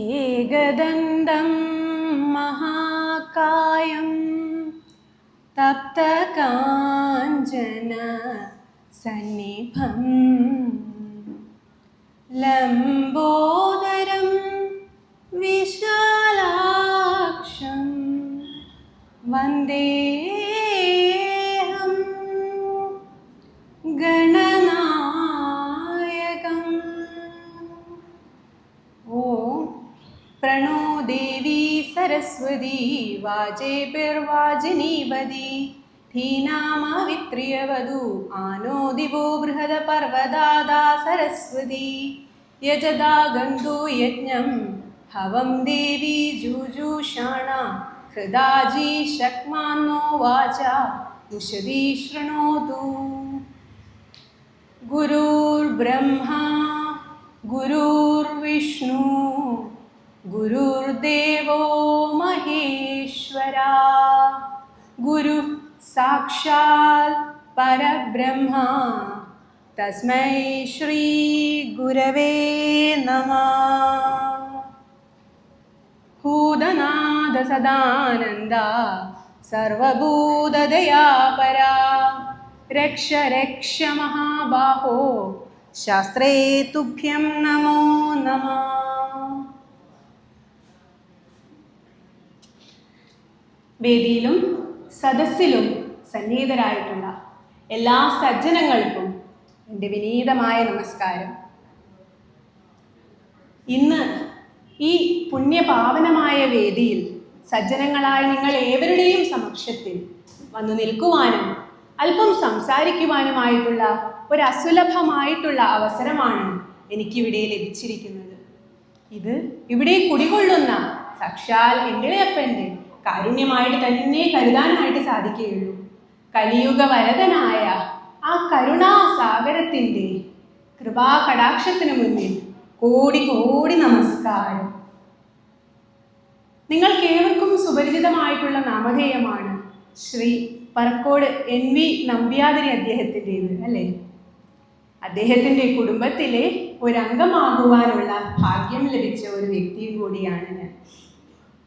ഏകദന്തം മഹാകായം തപ്തകാഞ്ചന സന്നിഭം ലംബോദരം വിശാലാക്ഷം വന്ദേഹം ഗണനായകം. ഓം പ്രണോ ദേവി സരസ്വതി വാജേഭിർവാജിനീവതി ധീനാമവിത്രിയവധു ആനോ ദിവോ ബൃഹദ പർവ്വതാദാ സരസ്വതി യജദാ ഗന്ധോ യജ്ഞം ഹവം ദേവി ജുജുഷാണ ഹൃദാജി ശക്മാന്നോ വാച ഉഷതി ശൃണോതു. ഗുരുർബ്രഹ്മാ ഗുരുർവിഷ്ണു ഗുരുർദേവോ മഹേശ്വര ഗുരു സാക്ഷാൽ പരബ്രഹ്മ തസ്മൈ ശ്രീ ഗുരവേ നമഃ. ഭൂതനാഥ സദാനന്ദ സർവഭൂതദയാപരാ രക്ഷ രക്ഷ മഹാബാഹോ ശാസ്ത്രേ തുഭ്യം നമോ നമഃ. വേദിയിലും സദസ്സിലും സന്നിഹിതരായിട്ടുള്ള എല്ലാ സജ്ജനങ്ങൾക്കും എൻ്റെ വിനീതമായ നമസ്കാരം. ഇന്ന് ഈ പുണ്യപാവനമായ വേദിയിൽ സജ്ജനങ്ങളായ നിങ്ങൾ ഏവരുടെയും സമക്ഷത്തിൽ വന്നു നിൽക്കുവാനും അല്പം സംസാരിക്കുവാനുമായിട്ടുള്ള ഒരു അസുലഭമായിട്ടുള്ള അവസരമാണ് എനിക്കിവിടെ ലഭിച്ചിരിക്കുന്നത്. ഇത് ഇവിടെ കുടികൊള്ളുന്ന സാക്ഷാൽ എൻ്റെ അപ്പൻ്റെ കാരുണ്യമായിട്ട് തന്നെ കരുതാനായിട്ട് സാധിക്കുകയുള്ളൂ. കലിയുഗ വരദനായ ആ കരുണാസാഗരത്തിൻ്റെ കൃപാകടാക്ഷത്തിന് മുന്നിൽ കോടി കോടി നമസ്കാരം. നിങ്ങൾക്കേവർക്കും സുപരിചിതമായിട്ടുള്ള നാമധേയമാണ് ശ്രീ പറക്കോട് NV നമ്പ്യാതിരി അദ്ദേഹത്തിൻ്റെത് അല്ലേ? അദ്ദേഹത്തിൻ്റെ കുടുംബത്തിലെ ഒരംഗമാകുവാനുള്ള ഭാഗ്യം ലഭിച്ച ഒരു വ്യക്തിയും കൂടിയാണ് ഞാൻ.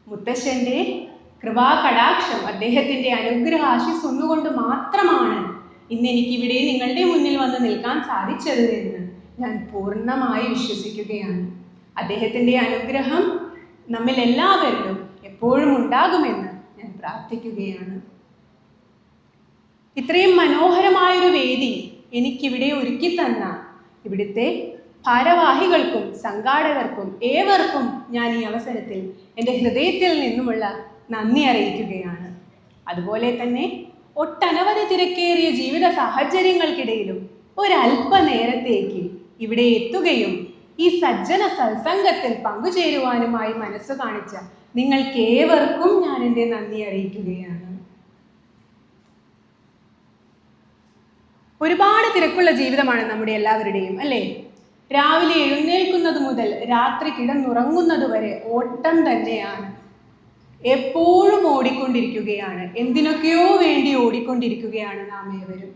മുത്തശ്ശൻ്റെ കൃപാകടാക്ഷം, അദ്ദേഹത്തിൻ്റെ അനുഗ്രഹാശിസ് ഒന്നുകൊണ്ട് മാത്രമാണ് ഇന്നെനിക്കിവിടെ നിങ്ങളുടെ മുന്നിൽ വന്ന് നിൽക്കാൻ സാധിച്ചത് എന്ന് ഞാൻ പൂർണ്ണമായി വിശ്വസിക്കുകയാണ്. അദ്ദേഹത്തിൻ്റെ അനുഗ്രഹം നമ്മിൽ എല്ലാവരിലും എപ്പോഴും ഉണ്ടാകുമെന്ന് ഞാൻ പ്രാർത്ഥിക്കുകയാണ്. ഇത്രയും മനോഹരമായൊരു വേദി എനിക്കിവിടെ ഒരുക്കി തന്ന ഇവിടുത്തെ ഭാരവാഹികൾക്കും സംഘാടകർക്കും ഏവർക്കും ഞാൻ ഈ അവസരത്തിൽ എൻ്റെ ഹൃദയത്തിൽ നിന്നുമുള്ള നന്ദി അറിയിക്കുകയാണ്. അതുപോലെ തന്നെ ഒട്ടനവധി തിരക്കേറിയ ജീവിത സാഹചര്യങ്ങൾക്കിടയിലും ഒരല്പനേരത്തേക്ക് ഇവിടെ എത്തുകയും ഈ സജ്ജന സത്സംഗത്തിൽ പങ്കുചേരുവാനുമായി മനസ്സ് കാണിച്ച നിങ്ങൾക്കേവർക്കും ഞാൻ എൻ്റെ നന്ദി അറിയിക്കുകയാണ്. ഒരുപാട് തിരക്കുള്ള ജീവിതമാണ് നമ്മുടെ എല്ലാവരുടെയും അല്ലേ? രാവിലെ എഴുന്നേൽക്കുന്നത് മുതൽ രാത്രി കിടന്നുറങ്ങുന്നത് വരെ ഓട്ടം തന്നെയാണ്. എപ്പോഴും ഓടിക്കൊണ്ടിരിക്കുകയാണ്, എന്തിനൊക്കെയോ വേണ്ടി ഓടിക്കൊണ്ടിരിക്കുകയാണ് നാം ഏവരും.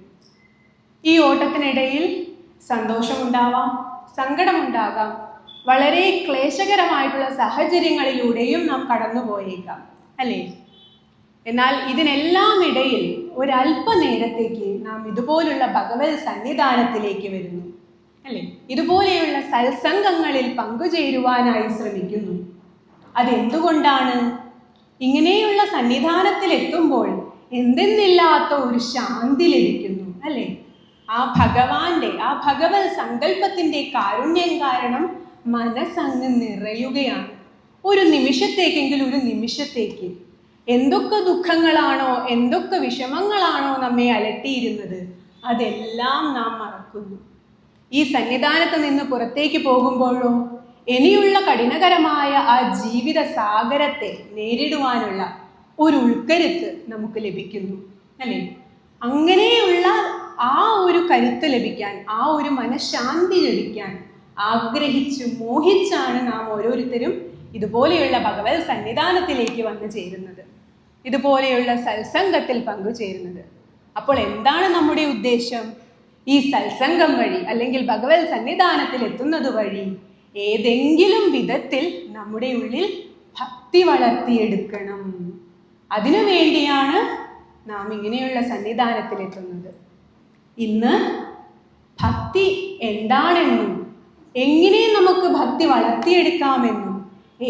ഈ ഓട്ടത്തിനിടയിൽ സന്തോഷമുണ്ടാവാം, സങ്കടമുണ്ടാകാം, വളരെ ക്ലേശകരമായിട്ടുള്ള സാഹചര്യങ്ങളിലൂടെയും നാം കടന്നുപോയേക്കാം അല്ലേ? എന്നാൽ ഇതിനെല്ലാം ഇടയിൽ ഒരല്പനേരത്തേക്ക് നാം ഇതുപോലുള്ള ഭഗവത് സന്നിധാനത്തിലേക്ക് വരുന്നു അല്ലേ? ഇതുപോലെയുള്ള സത്സംഗങ്ങളിൽ പങ്കുചേരുവാനായി ശ്രമിക്കുന്നു. അതെന്തുകൊണ്ടാണ്? ഇങ്ങനെയുള്ള സന്നിധാനത്തിൽ എത്തുമ്പോൾ എന്തെന്നില്ലാത്ത ഒരു ശാന്തി ലഭിക്കുന്നു അല്ലേ? ആ ഭഗവാന്റെ, ആ ഭഗവത് സങ്കല്പത്തിൻ്റെ കാരുണ്യം കാരണം മനസ്സങ്ങ് നിറയുകയാണ്. ഒരു നിമിഷത്തേക്കെങ്കിലും ഒരു നിമിഷത്തേക്ക് എന്തൊക്കെ ദുഃഖങ്ങളാണോ, എന്തൊക്കെ വിഷമങ്ങളാണോ നമ്മെ അലട്ടിയിരുന്നത്, അതെല്ലാം നാം മറക്കുന്നു. ഈ സന്നിധാനത്ത് നിന്ന് പുറത്തേക്ക് പോകുമ്പോഴോ ഇനിയുള്ള കഠിനകരമായ ആ ജീവിത സാഗരത്തെ നേരിടുവാനുള്ള ഒരു ഉൾക്കരുത്ത് നമുക്ക് ലഭിക്കുന്നു അല്ലേ? അങ്ങനെയുള്ള ആ ഒരു കരുത്ത് ലഭിക്കാൻ, ആ ഒരു മനഃശാന്തി ലഭിക്കാൻ ആഗ്രഹിച്ച് മോഹിച്ചാണ് നാം ഓരോരുത്തരും ഇതുപോലെയുള്ള ഭഗവത് സന്നിധാനത്തിലേക്ക് വന്നു ചേരുന്നത്, ഇതുപോലെയുള്ള സത്സംഗത്തിൽ പങ്കുചേരുന്നത്. അപ്പോൾ എന്താണ് നമ്മുടെ ഉദ്ദേശം? ഈ സത്സംഗം വഴി അല്ലെങ്കിൽ ഭഗവത് സന്നിധാനത്തിൽ എത്തുന്നത് വഴി ഏതെങ്കിലും വിധത്തിൽ നമ്മുടെ ഉള്ളിൽ ഭക്തി വളർത്തിയെടുക്കണം. അതിനു വേണ്ടിയാണ് നാം ഇങ്ങനെയുള്ള സന്നിധാനത്തിലെത്തുന്നത്. ഇന്ന് ഭക്തി എന്താണെന്നും എങ്ങനെ നമുക്ക് ഭക്തി വളർത്തിയെടുക്കാമെന്നും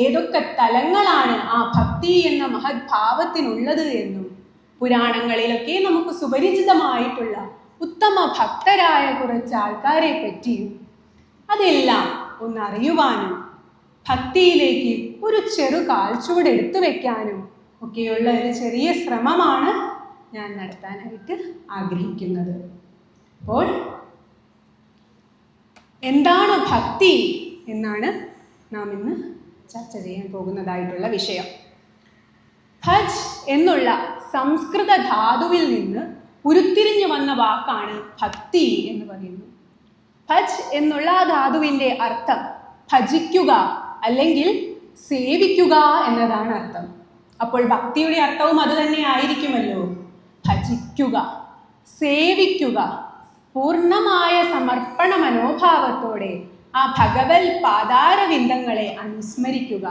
ഏതൊക്കെ തലങ്ങളാണ് ആ ഭക്തി എന്ന മഹത് ഭാവത്തിനുള്ളത് എന്നും പുരാണങ്ങളിലൊക്കെ നമുക്ക് സുപരിചിതമായിട്ടുള്ള ഉത്തമ ഭക്തരായ കുറച്ച് ആൾക്കാരെ പറ്റിയും അതെല്ലാം ഒന്നറിയുവാനും ഭക്തിയിലേക്ക് ഒരു ചെറു കാൽച്ചുവട് എടുത്തു വെക്കാനും ഒക്കെയുള്ള ഒരു ചെറിയ ശ്രമമാണ് ഞാൻ നടത്താനായിട്ട് ആഗ്രഹിക്കുന്നത്. അപ്പോൾ എന്താണ് ഭക്തി എന്നാണ് നാം ഇന്ന് ചർച്ച ചെയ്യാൻ പോകുന്നതായിട്ടുള്ള വിഷയം. ഭജ് എന്നുള്ള സംസ്കൃത ധാതുവിൽ നിന്ന് ഉരുത്തിരിഞ്ഞു വന്ന വാക്കാണ് ഭക്തി എന്ന് പറയുന്നത്. ഭജ് എന്നുള്ള ധാതുവിൻ്റെ അർത്ഥം ഭജിക്കുക അല്ലെങ്കിൽ സേവിക്കുക എന്നതാണ് അർത്ഥം. അപ്പോൾ ഭക്തിയുടെ അർത്ഥവും അത് തന്നെ ആയിരിക്കുമല്ലോ. ഭജിക്കുക, സേവിക്കുക, പൂർണ്ണമായ സമർപ്പണ മനോഭാവത്തോടെ ആ ഭഗവത് പാതാരവിന്ദങ്ങളെ അനുസ്മരിക്കുക.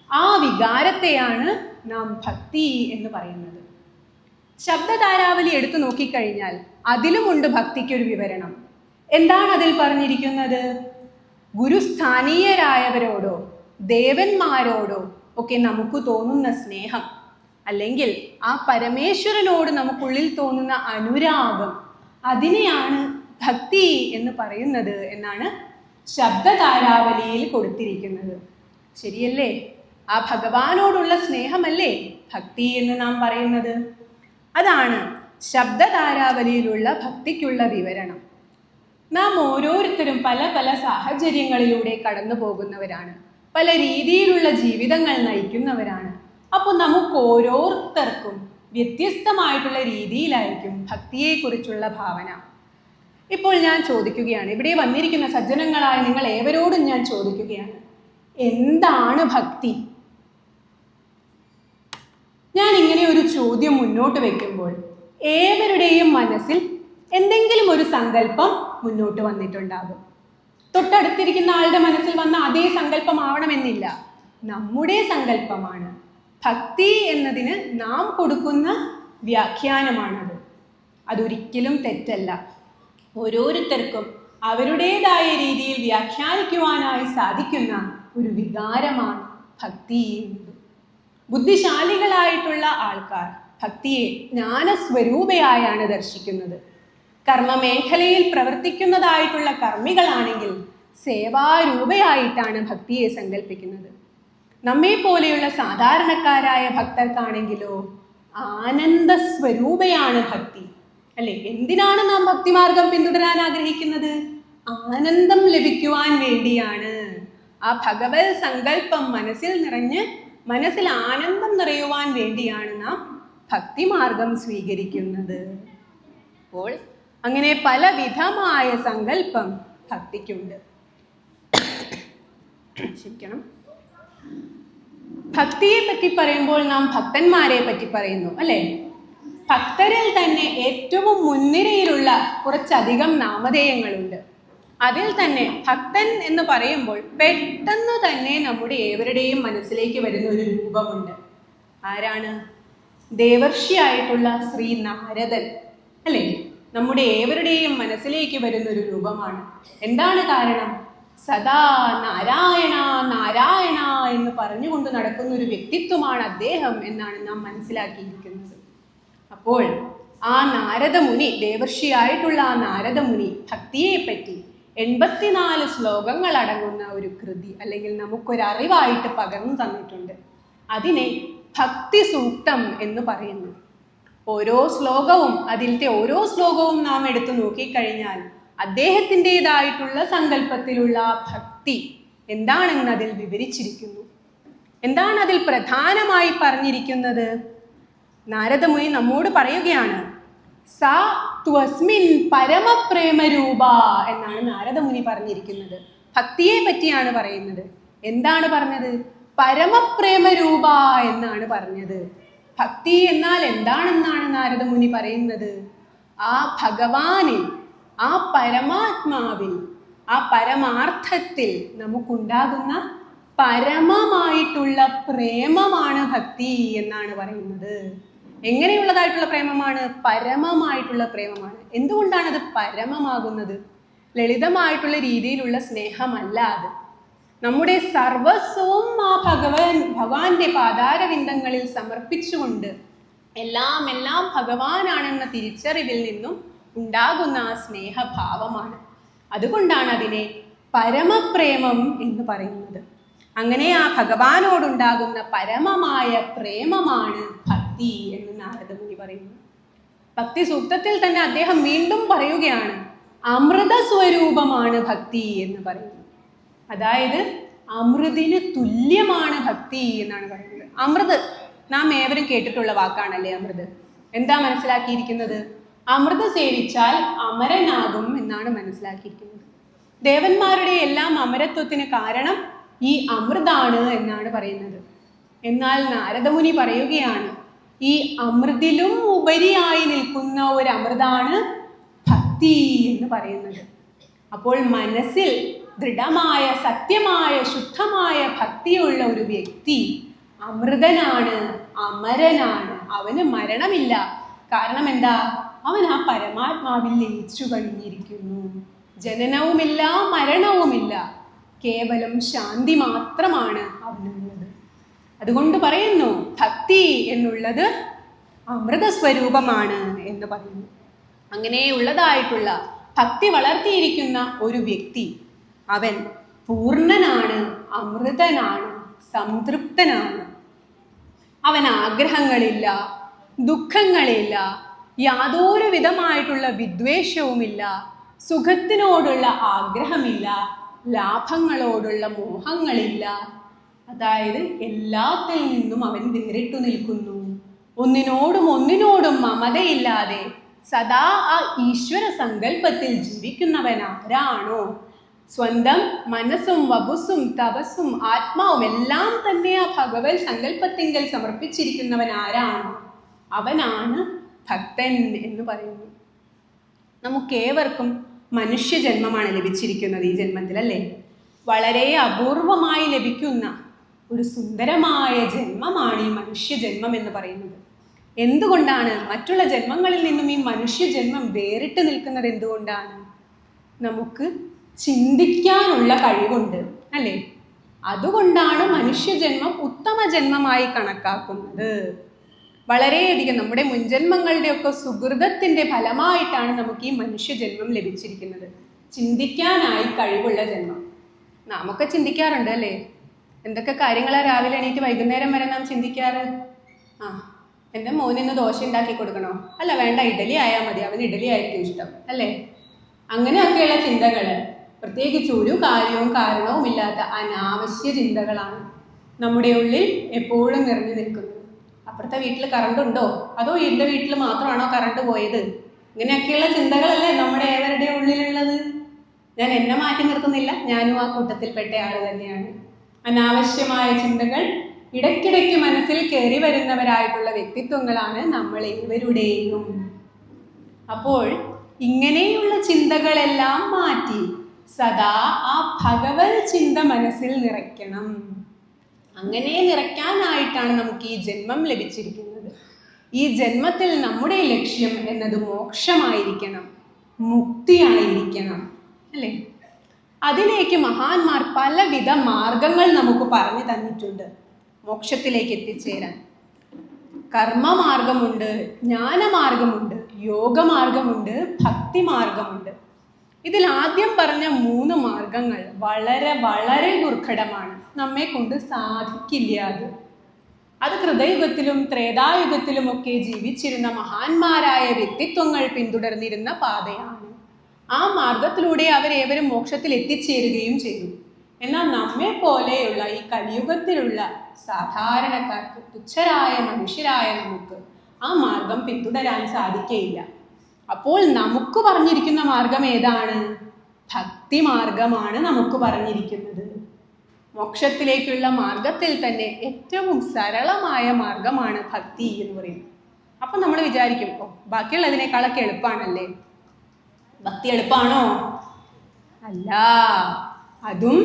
ആ വികാരത്തെയാണ് നാം ഭക്തി എന്ന് പറയുന്നത്. ശബ്ദധാരാവലി എടുത്തു നോക്കിക്കഴിഞ്ഞാൽ അതിലുമുണ്ട് ഭക്തിക്കൊരു വിവരണം. എന്താണ് അതിൽ പറഞ്ഞിരിക്കുന്നത്? ഗുരുസ്ഥാനീയരായവരോടോ ദേവന്മാരോടോ ഒക്കെ നമുക്ക് തോന്നുന്ന സ്നേഹം, അല്ലെങ്കിൽ ആ പരമേശ്വരനോട് നമുക്കുള്ളിൽ തോന്നുന്ന അനുരാഗം, അതിനെയാണ് ഭക്തി എന്ന് പറയുന്നത് എന്നാണ് ശബ്ദധാരാവലിയിൽ കൊടുത്തിരിക്കുന്നത്. ശരിയല്ലേ? ആ ഭഗവാനോടുള്ള സ്നേഹമല്ലേ ഭക്തി എന്ന് നാം പറയുന്നത്? അതാണ് ശബ്ദധാരാവലിയിലുള്ള ഭക്തിക്കുള്ള വിവരണം. നാം ഓരോരുത്തരും പല പല സാഹചര്യങ്ങളിലൂടെ കടന്നു പോകുന്നവരാണ്, പല രീതിയിലുള്ള ജീവിതങ്ങൾ നയിക്കുന്നവരാണ്. അപ്പോൾ നമുക്ക് ഓരോരുത്തർക്കും വ്യത്യസ്തമായിട്ടുള്ള രീതിയിലായിരിക്കും ഭക്തിയെക്കുറിച്ചുള്ള ഭാവന. ഇപ്പോൾ ഞാൻ ചോദിക്കുകയാണ്, ഇവിടെ വന്നിരിക്കുന്ന സജ്ജനങ്ങളായ നിങ്ങൾ ഏവരോടും ഞാൻ ചോദിക്കുകയാണ്, എന്താണ് ഭക്തി? ഞാൻ ഇങ്ങനെ ഒരു ചോദ്യം മുന്നോട്ട് വയ്ക്കുമ്പോൾ ഏവരുടെയും മനസ്സിൽ എന്തെങ്കിലും ഒരു സങ്കല്പം മുന്നോട്ട് വന്നിട്ടുണ്ടാകും. തൊട്ടടുത്തിരിക്കുന്ന ആളുടെ മനസ്സിൽ വന്ന അതേ സങ്കല്പമാവണമെന്നില്ല, നമ്മുടെ സങ്കല്പമാണ്. ഭക്തി എന്നതിന് നാം കൊടുക്കുന്ന വ്യാഖ്യാനമാണത്. അതൊരിക്കലും തെറ്റല്ല. ഓരോരുത്തർക്കും അവരുടേതായ രീതിയിൽ വ്യാഖ്യാനിക്കുവാനായി സാധിക്കുന്ന ഒരു വികാരമാണ് ഭക്തി എന്നത്. ബുദ്ധിശാലികളായിട്ടുള്ള ആൾക്കാർ ഭക്തിയെ ജ്ഞാനസ്വരൂപയായാണ് ദർശിക്കുന്നത്. കർമ്മമേഖലയിൽ പ്രവർത്തിക്കുന്നതായിട്ടുള്ള കർമ്മികളാണെങ്കിൽ സേവാരൂപയായിട്ടാണ് ഭക്തിയെ സങ്കല്പിക്കുന്നത്. നമ്മെ പോലെയുള്ള സാധാരണക്കാരായ ഭക്തർക്കാണെങ്കിലോ ആനന്ദസ്വരൂപയാണ് ഭക്തി. അല്ലെ? എന്തിനാണ് നാം ഭക്തിമാർഗം പിന്തുടരാൻ ആഗ്രഹിക്കുന്നത്? ആനന്ദം ലഭിക്കുവാൻ വേണ്ടിയാണ്. ആ ഭഗവത് സങ്കല്പം മനസ്സിൽ നിറഞ്ഞ് മനസ്സിൽ ആനന്ദം നിറയുവാൻ വേണ്ടിയാണ് നാം ഭക്തിമാർഗം സ്വീകരിക്കുന്നത്. അപ്പോൾ അങ്ങനെ പലവിധമായ സങ്കല്പം ഭക്തിക്കുണ്ട്. ക്ഷമിക്കണം. ഭക്തിയെ പറ്റി പറയുമ്പോൾ നാം ഭക്തന്മാരെ പറ്റി പറയുന്നു, അല്ലെ? ഭക്തരിൽ തന്നെ ഏറ്റവും മുൻനിരയിലുള്ള കുറച്ചധികം നാമധേയങ്ങളുണ്ട്. അതിൽ തന്നെ ഭക്തൻ എന്ന് പറയുമ്പോൾ പെട്ടെന്ന് തന്നെ നമ്മുടെ ഏവരുടെയും മനസ്സിലേക്ക് വരുന്ന ഒരു രൂപമുണ്ട്. ആരാണ്? ദേവർഷിയായിട്ടുള്ള ശ്രീ നാരദൻ, അല്ലേ? നമ്മുടെ ഏവരുടെയും മനസ്സിലേക്ക് വരുന്നൊരു രൂപമാണ്. എന്താണ് കാരണം? സദാ നാരായണ നാരായണ എന്ന് പറഞ്ഞുകൊണ്ട് നടക്കുന്ന ഒരു വ്യക്തിത്വമാണ് അദ്ദേഹം എന്നാണ് നാം മനസ്സിലാക്കിയിരിക്കുന്നത്. അപ്പോൾ ആ നാരദമുനി, ദേവർഷിയായിട്ടുള്ള ആ നാരദമുനി ഭക്തിയെപ്പറ്റി 84 ശ്ലോകങ്ങൾ അടങ്ങുന്ന ഒരു കൃതി അല്ലെങ്കിൽ നമുക്കൊരറിവായിട്ട് പകർന്നു തന്നിട്ടുണ്ട്. അതിനെ ഭക്തി സൂക്തം എന്ന് പറയുന്നു. അതിലത്തെ ഓരോ ശ്ലോകവും നാം എടുത്തു നോക്കിക്കഴിഞ്ഞാൽ അദ്ദേഹത്തിൻ്റെതായിട്ടുള്ള സങ്കല്പത്തിലുള്ള ഭക്തി എന്താണെന്ന് അതിൽ വിവരിച്ചിരിക്കുന്നു. എന്താണ് അതിൽ പ്രധാനമായി പറഞ്ഞിരിക്കുന്നത്? നാരദമുനി നമ്മോട് പറയുകയാണ്, സാ ത്വസ്മിൻ പരമപ്രേമരൂപ എന്നാണ് നാരദമുനി പറഞ്ഞിരിക്കുന്നത്. ഭക്തിയെ പറ്റിയാണ് പറയുന്നത്. എന്താണ് പറഞ്ഞത്? പരമപ്രേമരൂപ എന്നാണ് പറഞ്ഞത്. ഭക്തി എന്നാൽ എന്താണെന്നാണ് നാരദമുനി പറയുന്നത്? ആ ഭഗവാനിൽ, ആ പരമാത്മാവിൽ, ആ പരമാർത്ഥത്തിൽ നമുക്കുണ്ടാകുന്ന പരമമായിട്ടുള്ള പ്രേമമാണ് ഭക്തി എന്നാണ് പറയുന്നത്. എങ്ങനെയുള്ളതായിട്ടുള്ള പ്രേമമാണ്? പരമമായിട്ടുള്ള പ്രേമമാണ്. എന്തുകൊണ്ടാണ് അത് പരമമാകുന്നത്? ലളിതമായിട്ടുള്ള രീതിയിലുള്ള സ്നേഹമല്ല അത്. നമ്മുടെ സർവസ്വവും ആ ഭഗവാന്റെ പാതാരവിന്ദങ്ങളിൽ സമർപ്പിച്ചുകൊണ്ട് എല്ലാം ഭഗവാനാണെന്ന തിരിച്ചറിവിൽ നിന്നും ഉണ്ടാകുന്ന ആ സ്നേഹഭാവമാണ്. അതുകൊണ്ടാണ് അതിനെ പരമപ്രേമം എന്ന് പറയുന്നത്. അങ്ങനെ ആ ഭഗവാനോടുണ്ടാകുന്ന പരമമായ പ്രേമമാണ് ഭക്തി എന്ന് നാരദമുനി പറയുന്നു. ഭക്തി സൂക്തത്തിൽ തന്നെ അദ്ദേഹം വീണ്ടും പറയുകയാണ്, അമൃത സ്വരൂപമാണ് ഭക്തി എന്ന് പറയുന്നു. അതായത് അമൃതിന് തുല്യമാണ് ഭക്തി എന്നാണ് പറയുന്നത്. അമൃത് നാം ഏവരും കേട്ടിട്ടുള്ള വാക്കാണല്ലേ അമൃത്. എന്താ മനസ്സിലാക്കിയിരിക്കുന്നത്? അമൃത് സേവിച്ചാൽ അമരനാകും എന്നാണ് മനസ്സിലാക്കിയിരിക്കുന്നത്. ദേവന്മാരുടെ എല്ലാം അമരത്വത്തിന് കാരണം ഈ അമൃതാണ് എന്നാണ് പറയുന്നത്. എന്നാൽ നാരദമുനി പറയുകയാണ്, ഈ അമൃതിലും ഉപരിയായി നിൽക്കുന്ന ഒരു അമൃതാണ് ഭക്തി എന്ന് പറയുന്നത്. അപ്പോൾ മനസ്സിൽ ദൃഢമായ സത്യമായ ശുദ്ധമായ ഭക്തിയുള്ള ഒരു വ്യക്തി അമൃതനാണ്, അമരനാണ്. അവന് മരണമില്ല. കാരണം എന്താ? അവൻ ആ പരമാത്മാവിൽ ലയിച്ചു കഴിഞ്ഞിരിക്കുന്നു. ജനനവുമില്ല, മരണവുമില്ല, കേവലം ശാന്തി മാത്രമാണ് അവനുള്ളത്. അതുകൊണ്ട് പറയുന്നു ഭക്തി എന്നുള്ളത് അമൃത സ്വരൂപമാണ് എന്ന് പറയുന്നു. അങ്ങനെയുള്ളതായിട്ടുള്ള ഭക്തി വളർത്തിയിരിക്കുന്ന ഒരു വ്യക്തി അവൻ പൂർണ്ണനാണ്, അമൃതനാണ്, സംതൃപ്തനാണ്. അവൻ ആഗ്രഹങ്ങളില്ല, ദുഃഖങ്ങളില്ല, യാതൊരു വിധമായിട്ടുള്ള വിദ്വേഷവുമില്ല, സുഖത്തിനോടുള്ള ആഗ്രഹമില്ല, ലാഭങ്ങളോടുള്ള മോഹങ്ങളില്ല. അതായത് എല്ലാത്തിൽ നിന്നും അവൻ വേറിട്ടു നിൽക്കുന്നു. ഒന്നിനോടും മമതയില്ലാതെ സദാ ആ ഈശ്വര സങ്കല്പത്തിൽ ജീവിക്കുന്നവൻ ആരാണോ, സ്വന്തം മനസ്സും വപുസ്സും തപസ്സും ആത്മാവും എല്ലാം തന്നെ ആ ഭഗവത് സങ്കല്പത്തിങ്കൽ സമർപ്പിച്ചിരിക്കുന്നവൻ ആരാണോ അവനാണ് ഭക്തൻ എന്ന് പറയുന്നു. നമുക്കേവർക്കും മനുഷ്യജന്മമാണ് ലഭിച്ചിരിക്കുന്നത് ഈ ജന്മത്തിൽ, അല്ലേ? വളരെ അപൂർവമായി ലഭിക്കുന്ന ഒരു സുന്ദരമായ ജന്മമാണ് ഈ മനുഷ്യജന്മം എന്ന് പറയുന്നത്. എന്തുകൊണ്ടാണ് മറ്റുള്ള ജന്മങ്ങളിൽ നിന്നും ഈ മനുഷ്യജന്മം വേറിട്ട് നിൽക്കുന്നത്? എന്തുകൊണ്ടാണ്? നമുക്ക് ചിന്തിക്കാനുള്ള കഴിവുണ്ട്, അല്ലേ? അതുകൊണ്ടാണ് മനുഷ്യജന്മം ഉത്തമ ജന്മമായി കണക്കാക്കുന്നത്. വളരെയധികം നമ്മുടെ മുൻജന്മങ്ങളുടെയൊക്കെ സുഹൃതത്തിൻ്റെ ഫലമായിട്ടാണ് നമുക്ക് ഈ മനുഷ്യജന്മം ലഭിച്ചിരിക്കുന്നത്. ചിന്തിക്കാനായി കഴിവുള്ള ജന്മം. നാമൊക്കെ ചിന്തിക്കാറുണ്ട്, അല്ലേ? എന്തൊക്കെ കാര്യങ്ങളാണ് രാവിലെ എണീറ്റ് വൈകുന്നേരം വരെ നാം ചിന്തിക്കാറ്? എൻ്റെ മോനിന്ന് ദോശ ഉണ്ടാക്കി കൊടുക്കണോ? അല്ല, വേണ്ട, ഇഡലി ആയാൽ മതി, അവന് ഇഡലി ആയിരിക്കും ഇഷ്ടം, അല്ലേ? അങ്ങനെയൊക്കെയുള്ള ചിന്തകൾ പ്രത്യേകിച്ച് ഒരു കാര്യവും കാരണവും ഇല്ലാത്ത അനാവശ്യ ചിന്തകളാണ് നമ്മുടെ ഉള്ളിൽ എപ്പോഴും നിറഞ്ഞു നിൽക്കുന്നത്. അപ്പുറത്തെ വീട്ടിൽ കറണ്ട് ഉണ്ടോ, അതോ എൻ്റെ വീട്ടിൽ മാത്രമാണോ കറണ്ട് പോയത്? ഇങ്ങനെയൊക്കെയുള്ള ചിന്തകളല്ലേ നമ്മുടെ ഏവരുടെ ഉള്ളിലുള്ളത്. ഞാൻ എന്നെ മാറ്റി നിർത്തുന്നില്ല, ഞാനും ആ കൂട്ടത്തിൽപ്പെട്ട ആൾ തന്നെയാണ്. അനാവശ്യമായ ചിന്തകൾ ഇടയ്ക്കിടയ്ക്ക് മനസ്സിൽ കയറി വരുന്നവരായിട്ടുള്ള വ്യക്തിത്വങ്ങളാണ് നമ്മൾ ഏവരുടെയും. അപ്പോൾ ഇങ്ങനെയുള്ള ചിന്തകളെല്ലാം മാറ്റി സദാ ആ ഭഗവത് ചിന്ത മനസ്സിൽ നിറയ്ക്കണം. അങ്ങനെ നിറയ്ക്കാനായിട്ടാണ് നമുക്ക് ഈ ജന്മം ലഭിച്ചിരിക്കുന്നത്. ഈ ജന്മത്തിൽ നമ്മുടെ ലക്ഷ്യം എന്നത് മോക്ഷമായിരിക്കണം, മുക്തിയായിരിക്കണം, അല്ലേ? അതിലേക്ക് മഹാന്മാർ പലവിധ മാർഗങ്ങൾ നമുക്ക് പറഞ്ഞു തന്നിട്ടുണ്ട് മോക്ഷത്തിലേക്ക് എത്തിച്ചേരാൻ. കർമ്മമാർഗമുണ്ട്, ജ്ഞാനമാർഗമുണ്ട്, യോഗമാർഗമുണ്ട്, ഭക്തിമാർഗമുണ്ട്. ഇതിൽ ആദ്യം പറഞ്ഞ 3 മാർഗങ്ങൾ വളരെ വളരെ ദുർഘടമാണ്, നമ്മെ കൊണ്ട് സാധിക്കില്ല. അത് കൃതയുഗത്തിലും ത്രേതായുഗത്തിലുമൊക്കെ ജീവിച്ചിരുന്ന മഹാന്മാരായ വ്യക്തിത്വങ്ങൾ പിന്തുടർന്നിരുന്ന പാതയാണ്. ആ മാർഗത്തിലൂടെ അവരേവരും മോക്ഷത്തിൽ എത്തിച്ചേരുകയും ചെയ്തു. എന്നാൽ നമ്മെ പോലെയുള്ള ഈ കലിയുഗത്തിലുള്ള സാധാരണക്കാർക്ക്, തുച്ഛരായ മനുഷ്യരായ നമുക്ക് ആ മാർഗം പിന്തുടരാൻ സാധിക്കുകയില്ല. അപ്പോൾ നമുക്ക് പറഞ്ഞിരിക്കുന്ന മാർഗം ഏതാണ്? ഭക്തി മാർഗമാണ് നമുക്ക് പറഞ്ഞിരിക്കുന്നത്. മോക്ഷത്തിലേക്കുള്ള മാർഗത്തിൽ തന്നെ ഏറ്റവും സരളമായ മാർഗമാണ് ഭക്തി എന്ന് പറയുന്നത്. അപ്പം നമ്മൾ വിചാരിക്കും, ബാക്കിയുള്ളതിനേക്കാളൊക്കെ എളുപ്പമാണല്ലേ? ഭക്തി എളുപ്പമാണോ? അല്ല, അതും